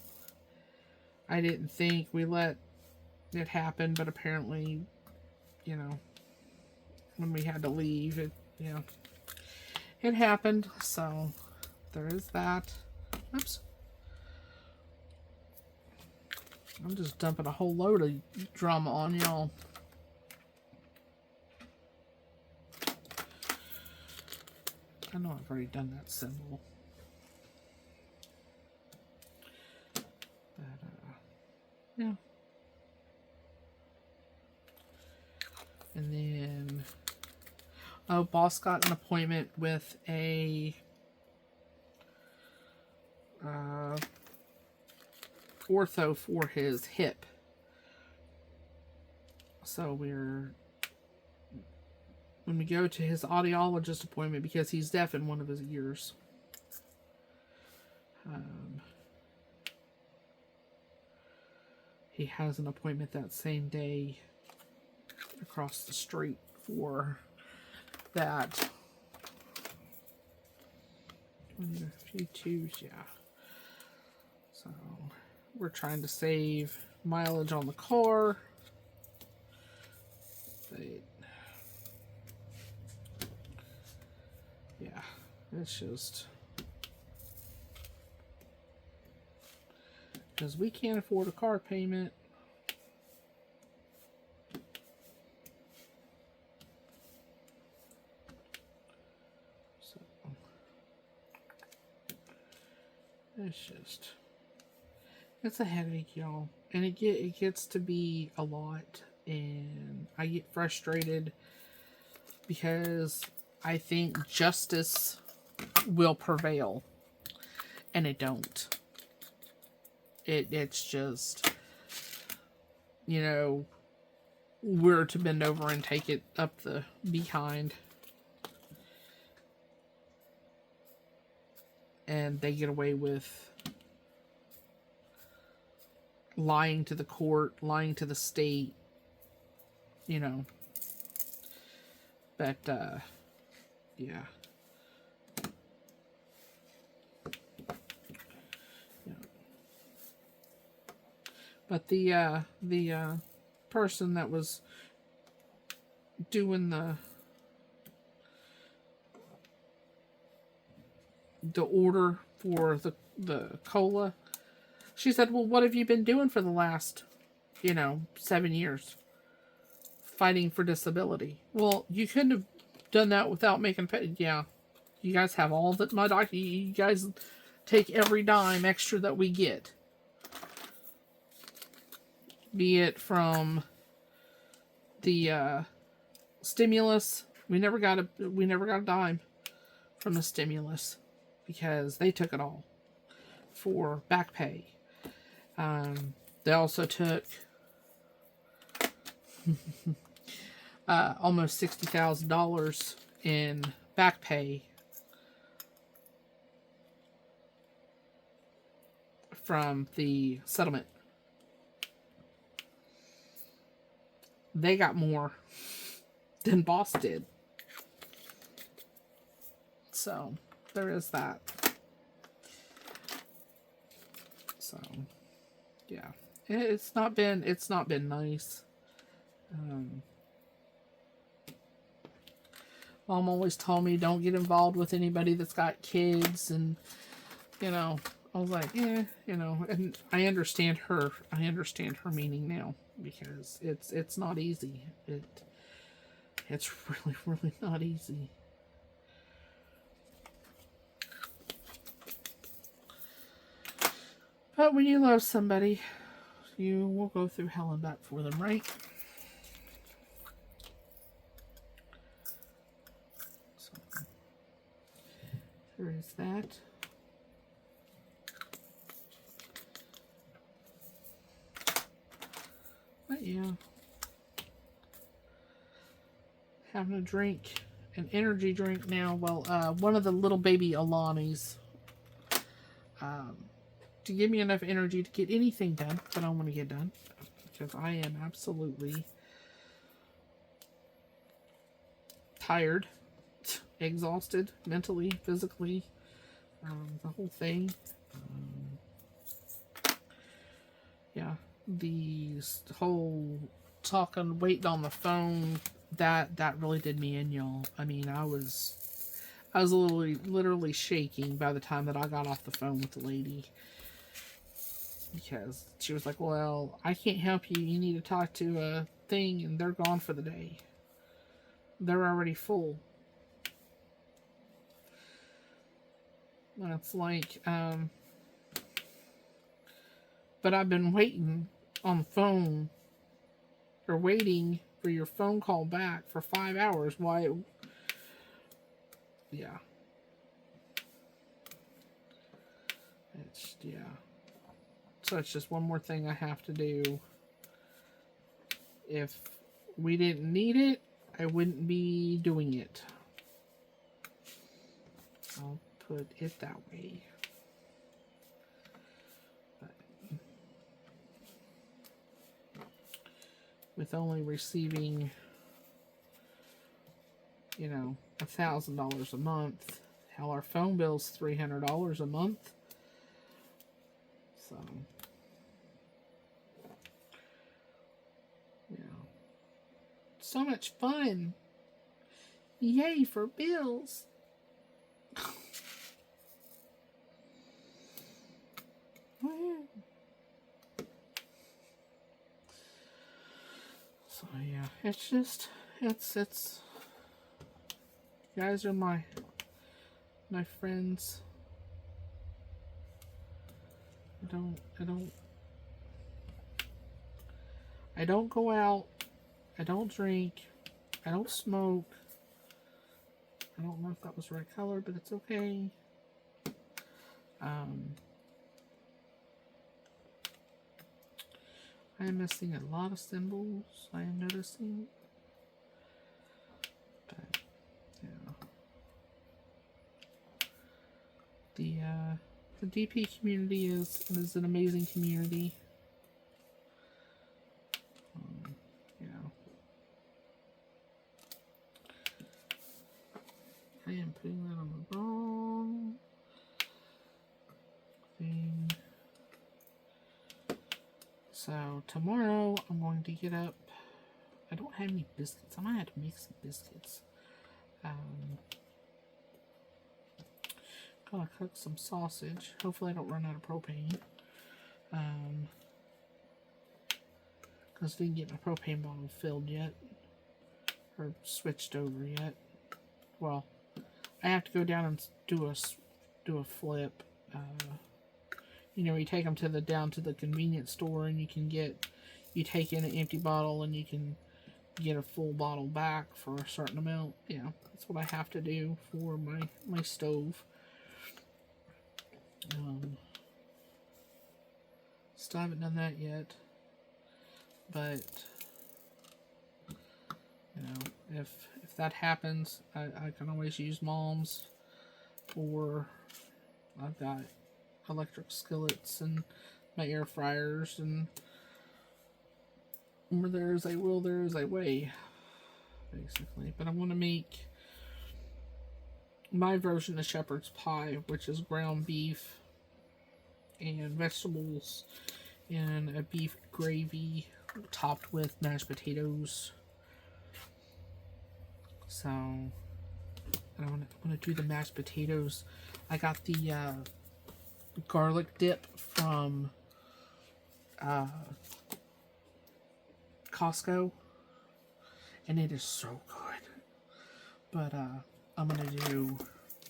I didn't think we let it happen, but apparently, you know, when we had to leave, it happened. So there is that. Oops. I'm just dumping a whole load of drama on y'all. I know I've already done that symbol. But, yeah. And then, boss got an appointment with a ortho for his hip. So when we go to his audiologist appointment, because he's deaf in one of his ears, he has an appointment that same day across the street for that. A few twos, yeah. So we're trying to save mileage on the car. But yeah, it's just because we can't afford a car payment. So it's a headache, y'all, and it gets to be a lot, and I get frustrated because I think justice will prevail, and it don't. It's just, we're to bend over and take it up the behind, and they get away with lying to the court, lying to the state, but yeah. But the person that was doing the order for the cola, she said, well, what have you been doing for the last 7 years? Fighting for disability. Well, you couldn't have done that without making pay. Yeah, you guys have all that. My doctor, you guys take every dime extra that we get, be it from the stimulus. We never got a dime from the stimulus because they took it all for back pay. They also took almost $60,000 in back pay from the settlement. They got more than Boss did. So there is that. So yeah, it's not been nice. Mom always told me don't get involved with anybody that's got kids, and I was like, and I understand her meaning now, because it's not easy. It's really, really not easy. But when you love somebody, you will go through hell and back for them, right? So, there is that. But yeah. Having a drink, an energy drink now. Well, one of the little baby Alani's. To give me enough energy to get anything done that I want to get done. Because I am absolutely tired, exhausted, mentally, physically, the whole thing. Yeah, the whole talking, waiting on the phone, that really did me in, y'all. I mean, I was literally shaking by the time that I got off the phone with the lady. Because she was like, well, I can't help you. You need to talk to a thing, and they're gone for the day. They're already full. And it's like, but I've been waiting on the phone, or waiting for your phone call back for 5 hours. Why? Yeah. Yeah. So it's just one more thing I have to do. If we didn't need it, I wouldn't be doing it. I'll put it that way. But with only receiving, you know, $1,000 a month, hell, our phone bill's $300 a month. So, yeah. So much fun. Yay for bills. So yeah, it's just, it's, you guys are my friends. I don't go out. I don't drink. I don't smoke. I don't know if that was the right color, but it's okay. I am missing a lot of symbols, I am noticing. But, yeah. The DP community is an amazing community. I am putting that on the wrong thing. So tomorrow I'm going to get up. I don't have any biscuits. I might have to make some biscuits. Gonna cook some sausage. Hopefully I don't run out of propane. Because I didn't get my propane bottle filled yet. Or switched over yet. Well, I have to go down and do a flip. You know, you take them down to the convenience store, and you take in an empty bottle, and you can get a full bottle back for a certain amount. Yeah, that's what I have to do for my stove. Still haven't done that yet, but you know, if that happens, I can always use Mom's, or I've got electric skillets and my air fryers, and where there is a will, there is a way, basically. But I want to make my version of shepherd's pie, which is ground beef and vegetables and a beef gravy topped with mashed potatoes. So I want to do the mashed potatoes. I got the garlic dip from Costco, and it is so good. But I'm gonna do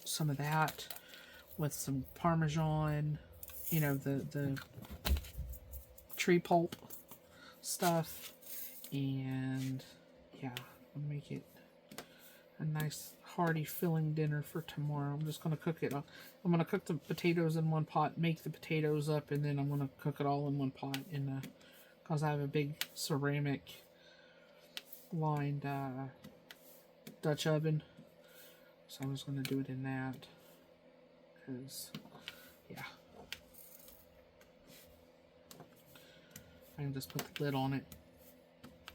some of that with some Parmesan, you know, the tree pulp stuff. And yeah, I'll make it a nice hearty filling dinner for tomorrow. I'm just going to cook it. I'm going to cook the potatoes in one pot, make the potatoes up, and then I'm going to cook it all in one pot because I have a big ceramic lined Dutch oven. So I'm just going to do it in that because, yeah. I can just put the lid on it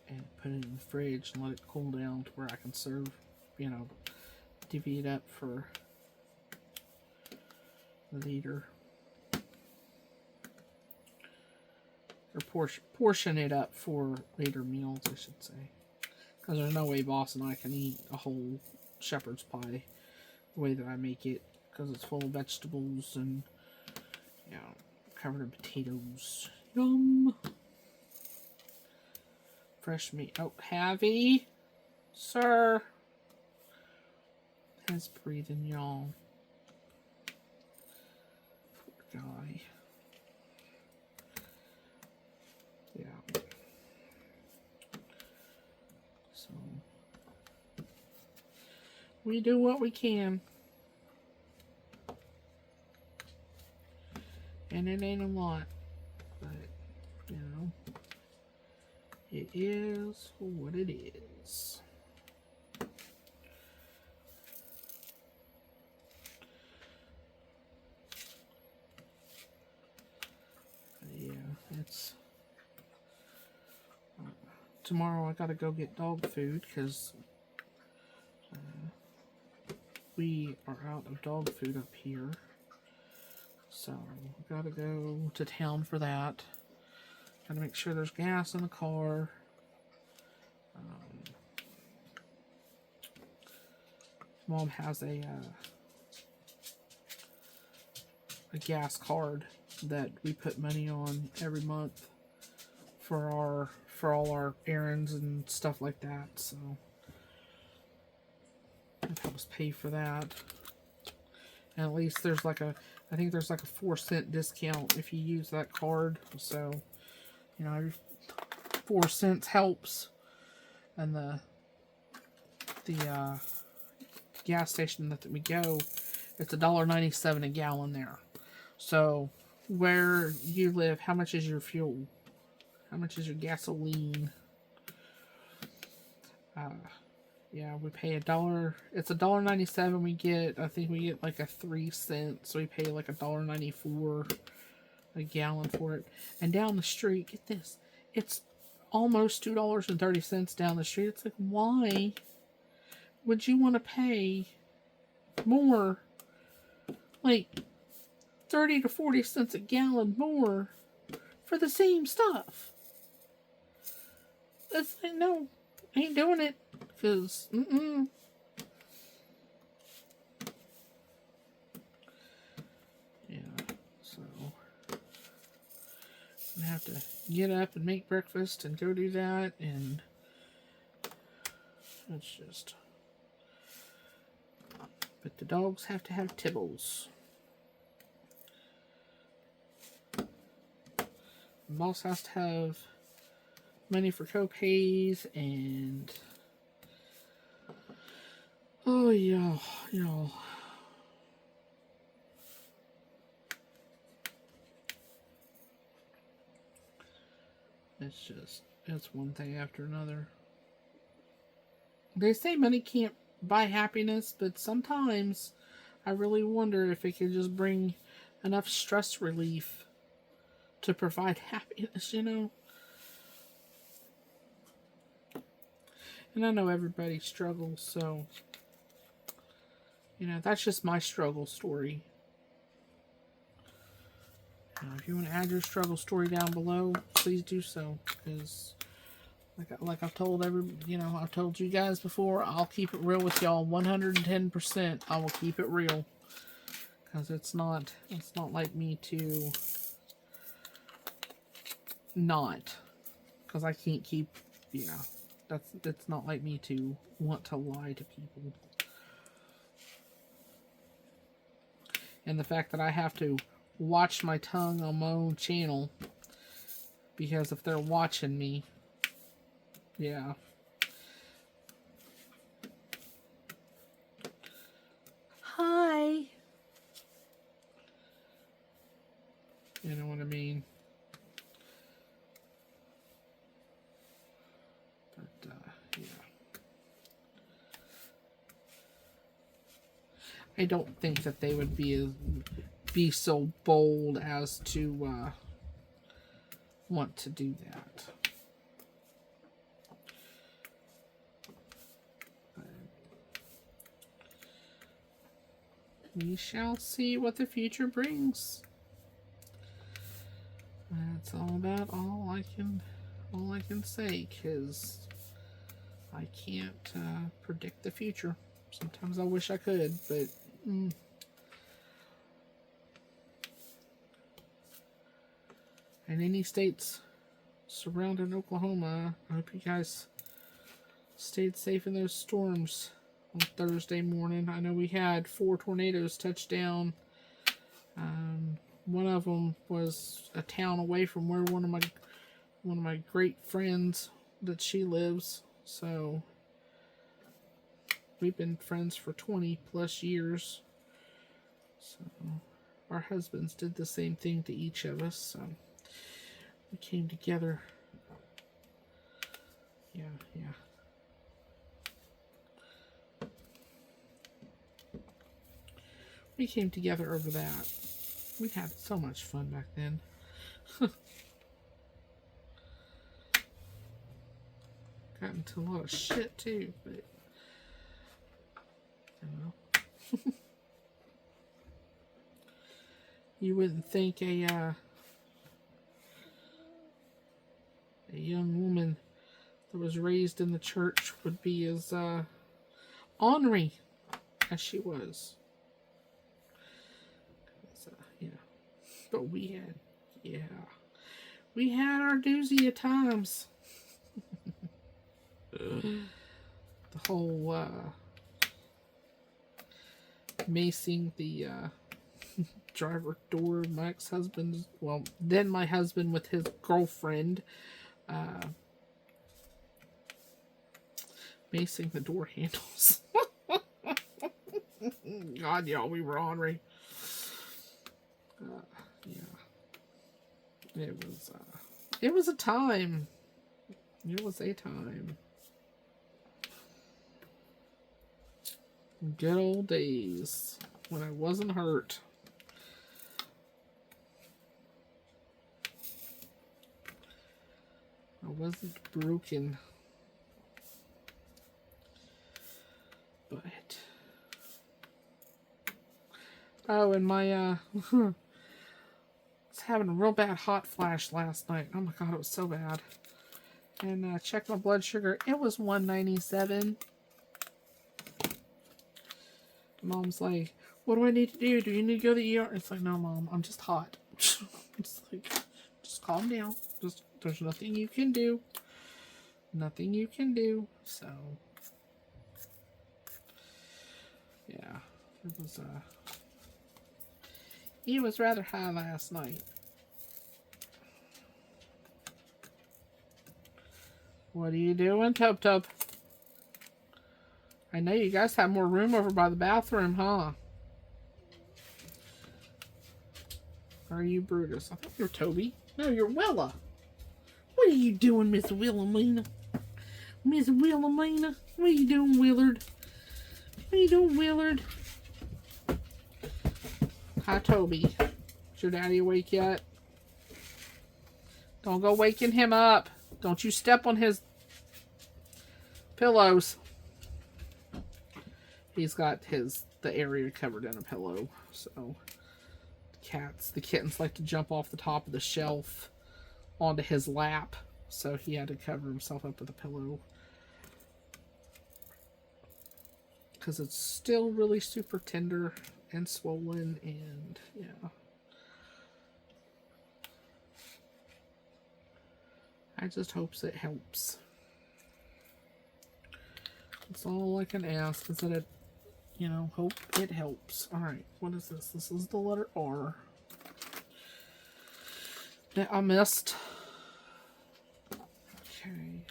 and put it in the fridge and let it cool down to where I can serve, you know, divvy it up for later. Or portion it up for later meals, I should say. Because there's no way Boss and I can eat a whole shepherd's pie the way that I make it. Because it's full of vegetables and, you know, covered in potatoes. Yum! Fresh meat. Oh, Havy, sir, is breathing, y'all. Poor guy. Yeah. So we do what we can, and it ain't a lot, but you know. It is what it is. Yeah, it's tomorrow. I gotta go get dog food because we are out of dog food up here. So I gotta go to town for that. Gotta make sure there's gas in the car. Mom has a gas card that we put money on every month for all our errands and stuff like that. So it helps pay for that. And at least there's like I think there's like a 4-cent discount if you use that card. So, you know, every 4 cents helps. And the gas station that we go, it's $1.97 a gallon there. So where you live, how much is your fuel? How much is your gasoline? Yeah, we pay $1. It's $1.97. We get, I think we get like a 3 cent, so we pay like $1.94 a gallon for it. And down the street, get this, it's almost $2.30 down the street. It's like, why would you want to pay more, like 30 to 40 cents a gallon more for the same stuff? It's like, no, I ain't doing it. Because, yeah, so I have to get up and make breakfast and go do that, and it's just, but the dogs have to have Tibbles. The boss has to have money for co-pays and oh yeah, y'all. It's one thing after another. They say money can't buy happiness, but sometimes I really wonder if it could just bring enough stress relief to provide happiness, you know? And I know everybody struggles, so, you know, that's just my struggle story. If you want to add your struggle story down below, please do so. Because, like I've told I've told you guys before, I'll keep it real with y'all 110%. I will keep it real. Because it's not like me to not. Because I can't keep, that's not like me to want to lie to people. And the fact that I have to watch my tongue on my own channel Because if they're watching me, yeah. Hi. You know what I mean? But, yeah. I don't think that they would be so bold as to want to do that. We shall see what the future brings. That's all about all I can say, because I can't predict the future. Sometimes I wish I could, but and any states surrounding Oklahoma, I hope you guys stayed safe in those storms on Thursday morning. I know we had 4 tornadoes touch down. One of them was a town away from where one of my great friends that she lives. So we've been friends for 20 plus years. So our husbands did the same thing to each of us. So we came together. Yeah. We came together over that. We had so much fun back then. Got into a lot of shit too, but you know. You wouldn't think a young woman that was raised in the church would be as ornery as she was. But we had our doozy at times. The whole macing the driver door of my ex-husband, well, then my husband with his girlfriend, macing the door handles. God, y'all, we were ornery. Yeah. It was a time. It was a time. Good old days when I wasn't hurt. I wasn't broken. But oh, and my was having a real bad hot flash last night. Oh my god, it was so bad. And checked my blood sugar. It was 197. Mom's like, what do I need to do? Do you need to go to the ER? It's like, no, Mom, I'm just hot. It's like, just calm down. There's nothing you can do. Nothing you can do. So, yeah, it was rather high last night. What are you doing, Tub Tub? I know you guys have more room over by the bathroom, huh? Or are you Brutus? I thought you're Toby. No, you're Willa. What are you doing, Miss Wilhelmina? Miss Wilhelmina? What are you doing, Willard? What are you doing, Willard? Hi, Toby. Is your daddy awake yet? Don't go waking him up. Don't you step on his pillows. He's got the area covered in a pillow. So the kittens like to jump off the top of the shelf onto his lap. So he had to cover himself up with a pillow. Because it's still really super tender and swollen, and yeah. I just hope it helps. That's all I can ask, is that it, hope it helps. Alright, what is this? This is the letter R. Now, I missed Okay.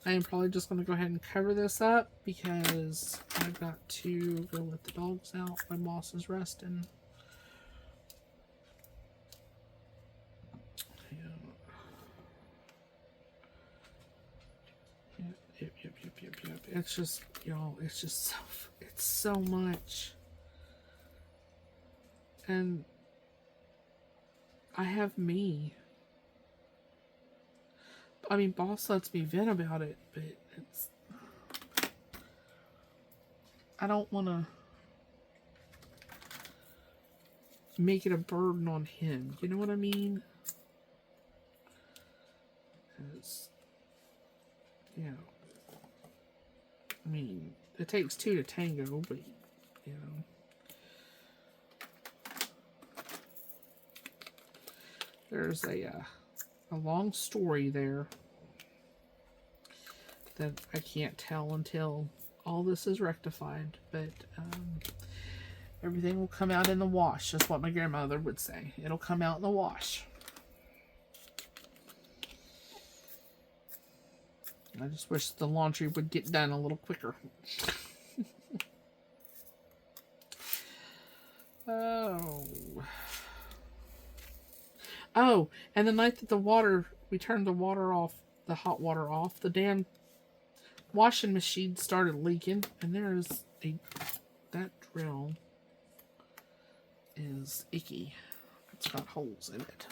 I am probably just going to go ahead and cover this up because I've got to go let the dogs out. My boss is resting. Yep. It's just, y'all, it's just so, it's so much. And I have me. I mean, boss lets me vent about it, but it's, I don't want to make it a burden on him. You know what I mean? Because, you know, I mean, it takes two to tango, but, you know. There's a long story there that I can't tell until all this is rectified, but everything will come out in the wash. That's what my grandmother would say. It'll come out in the wash. I just wish the laundry would get done a little quicker. Oh, and the night that we turned the water off, the hot water off, the damn washing machine started leaking, and that drill is icky. It's got holes in it.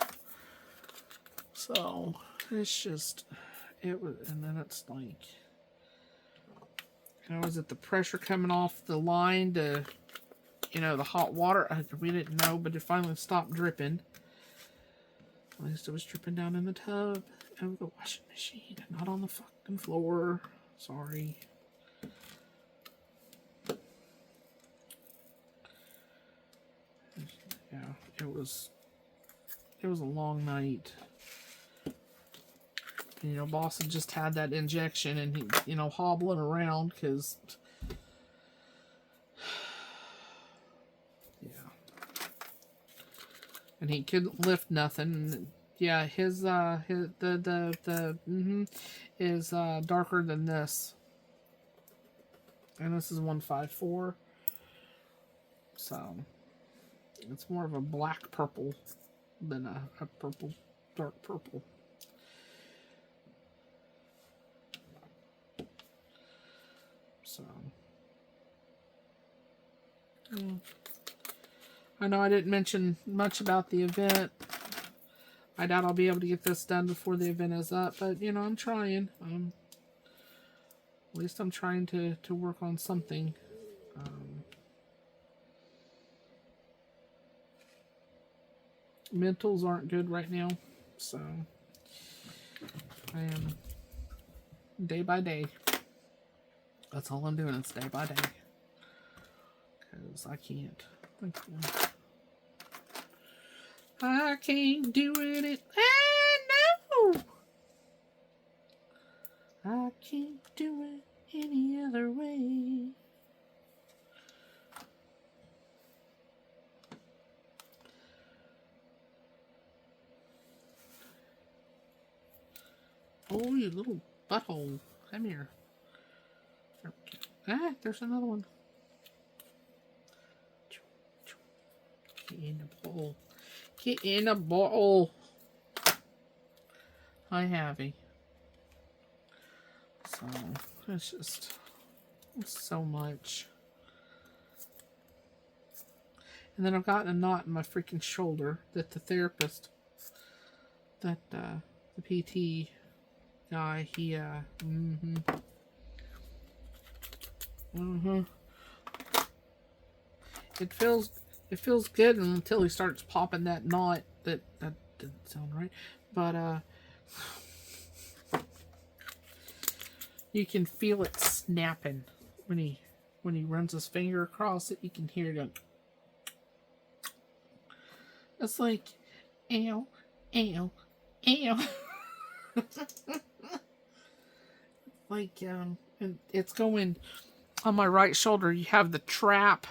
So, it's just, and then it's like, is it the pressure coming off the line to, the hot water? We didn't know, but it finally stopped dripping. At least it was dripping down in the tub of the washing machine, not on the fucking floor. Sorry. Yeah, it was a long night. Boss had just had that injection and he, hobbling around because, yeah. And he couldn't lift nothing. Yeah, his is darker than this. And this is 154. So it's more of a black purple than a purple, dark purple. So I know I didn't mention much about the event. I doubt I'll be able to get this done before the event is up, but I'm trying. At least I'm trying to work on something. Mentals aren't good right now, so I am day by day. That's all I'm doing. It's day by day. Because I can't. I can't do it. No! I can't do it any other way. Oh, you little butthole. Come here. Ah, there's another one. Get in the bowl. Get in the bowl. Hi, Havy. So, it's so much. And then I've gotten a knot in my freaking shoulder that the therapist, the PT guy, he, It feels good until he starts popping that knot. That didn't sound right, but you can feel it snapping when he runs his finger across it. You can hear it. It's like, ow, ow, ow. Like and it's going on my right shoulder. You have the trap.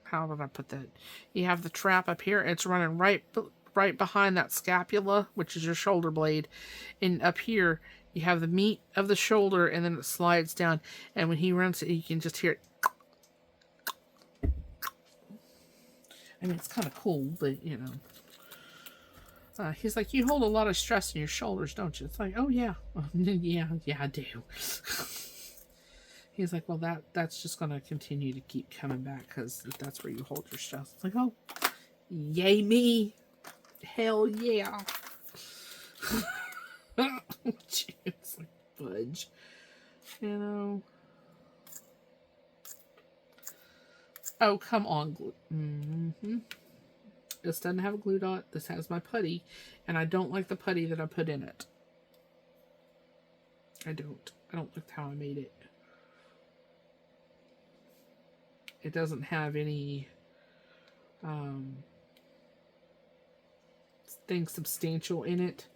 How did I put that? You have the trap up here. It's running right behind that scapula, which is your shoulder blade, and up here You have the meat of the shoulder, and then it slides down. And when he runs it, you can just hear it. I mean, it's kind of cool, but, you know. He's like, you hold a lot of stress in your shoulders, don't you? It's like, oh, yeah. yeah, I do. He's like, well, that's just going to continue to keep coming back because that's where you hold your stress. It's like, oh, yay me. Hell yeah. It's like, fudge. You know. Oh, come on, glue. This doesn't have a glue dot. This has my putty. And I don't like the putty that I put in it. I don't like how I made it. It doesn't have any thing substantial in it.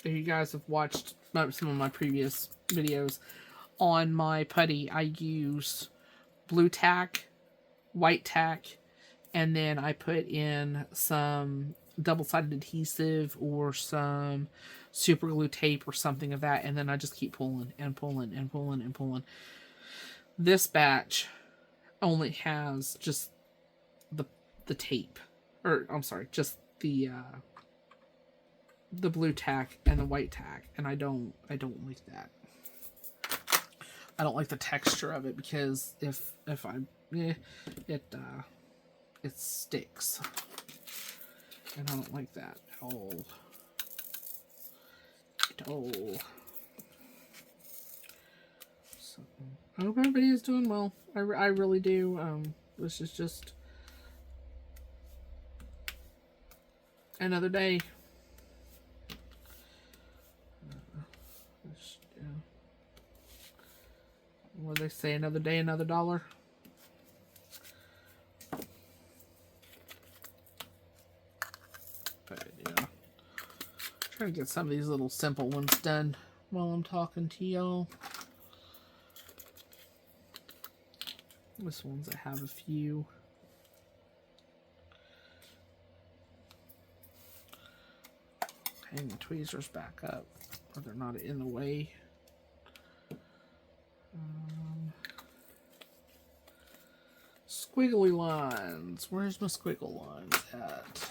If you guys have watched some of my previous videos on my putty, I use blue tack, white tack, and then I put in some double-sided adhesive or some super glue tape or something of that, and then I just keep pulling and pulling and pulling and pulling. This batch only has just the tape, or I'm sorry, just the blue tack and the white tack, and I don't like that. I don't like the texture of it because if I it sticks, and I don't like that at all. So I hope everybody is doing well. I really do. This is just another day. What do they say? Another day, another dollar. But yeah, trying to get some of these little simple ones done while I'm talking to y'all. This one's I have a few. Hang the tweezers back up, or they're not in the way. Squiggly lines. Where's my squiggle lines at?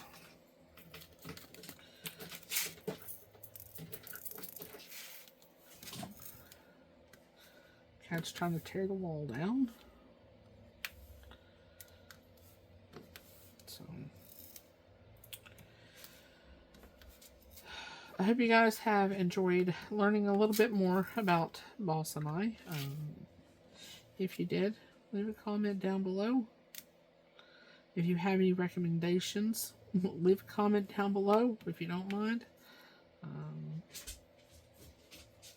Cat's trying to tear the wall down. So I hope you guys have enjoyed learning a little bit more about Boss and I. If you did, leave a comment down below. If you have any recommendations, leave a comment down below if you don't mind.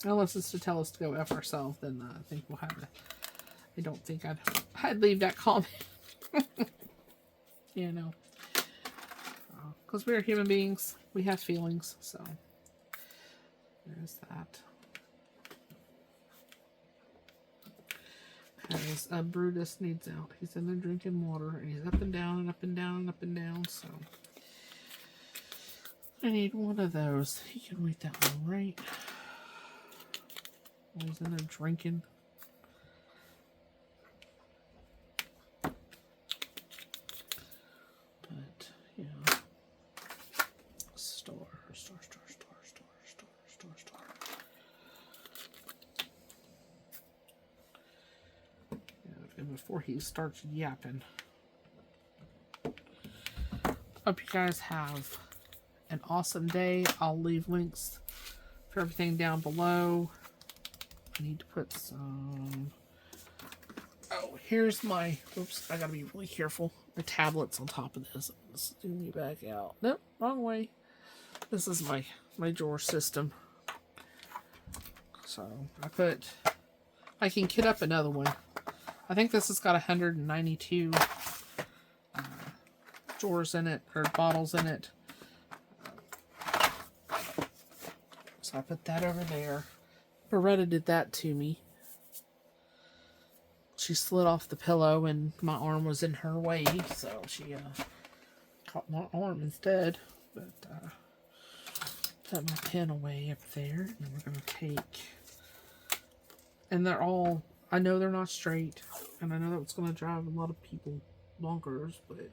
Unless it's to tell us to go F ourselves, then I think we'll have to. I don't think I'd leave that comment. You know. Because we're human beings. We have feelings, so there's that. Because Brutus needs out. He's in there drinking water, and he's up and down and up and down and up and down, so I need one of those. He can wait that one, right? While he's in there drinking. But, yeah. Store. And before he starts yapping. Hope you guys have an awesome day. I'll leave links for everything down below. I need to put some... Oh, here's my... Oops, I gotta be really careful. The tablet's on top of this. Let's do me back out. Nope, wrong way. This is my drawer system. So, I can kit up another one. I think this has got 192 drawers in it, or bottles in it. So I put that over there. Beretta did that to me. She slid off the pillow and my arm was in her way, so she caught my arm instead. But set my pen away up there, and we're going to take, and they're all, I know they're not straight, and I know that's going to drive a lot of people bonkers, but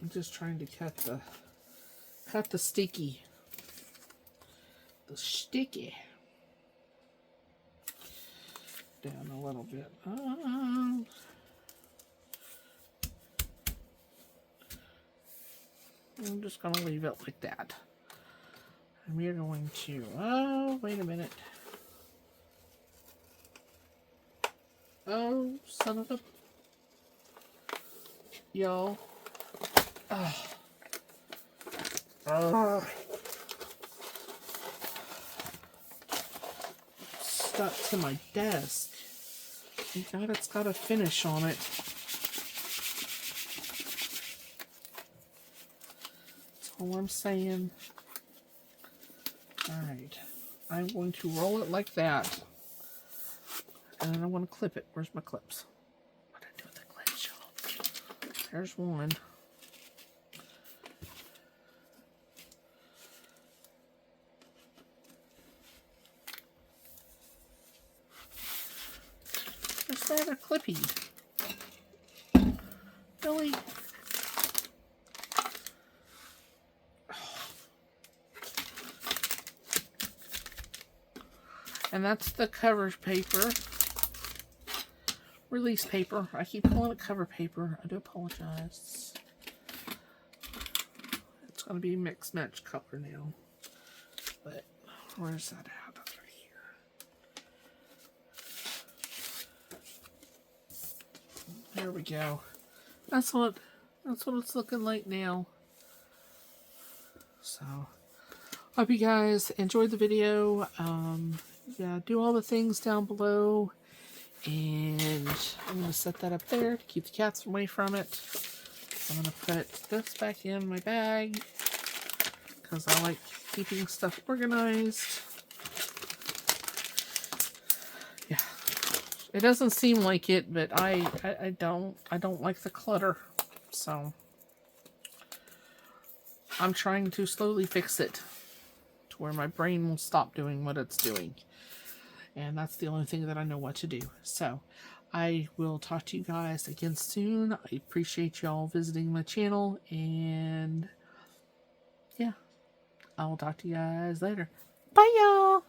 I'm just trying to cut the sticky, down a little bit. I'm just going to leave it like that. And we're going to, oh, wait a minute. Oh, son of a, y'all. Stuck to my desk. God, it's got a finish on it. That's all I'm saying. Alright. I'm going to roll it like that. And then I want to clip it. Where's my clips? What did I do with the clips, y'all? There's one. Just rather clippy. Really? And that's the cover paper. Release paper. I keep calling it cover paper. I do apologize. It's going to be mixed match color now. But where's that at? Over here. There we go. That's what it's looking like now. So, hope you guys enjoyed the video. Yeah, do all the things down below. And I'm going to set that up there to keep the cats away from it. I'm going to put this back in my bag because I like keeping stuff organized. Yeah, it doesn't seem like it, but I don't like the clutter. So I'm trying to slowly fix it to where my brain will stop doing what it's doing. And that's the only thing that I know what to do. So, I will talk to you guys again soon. I appreciate y'all visiting my channel. And, yeah, I'll talk to you guys later. Bye, y'all!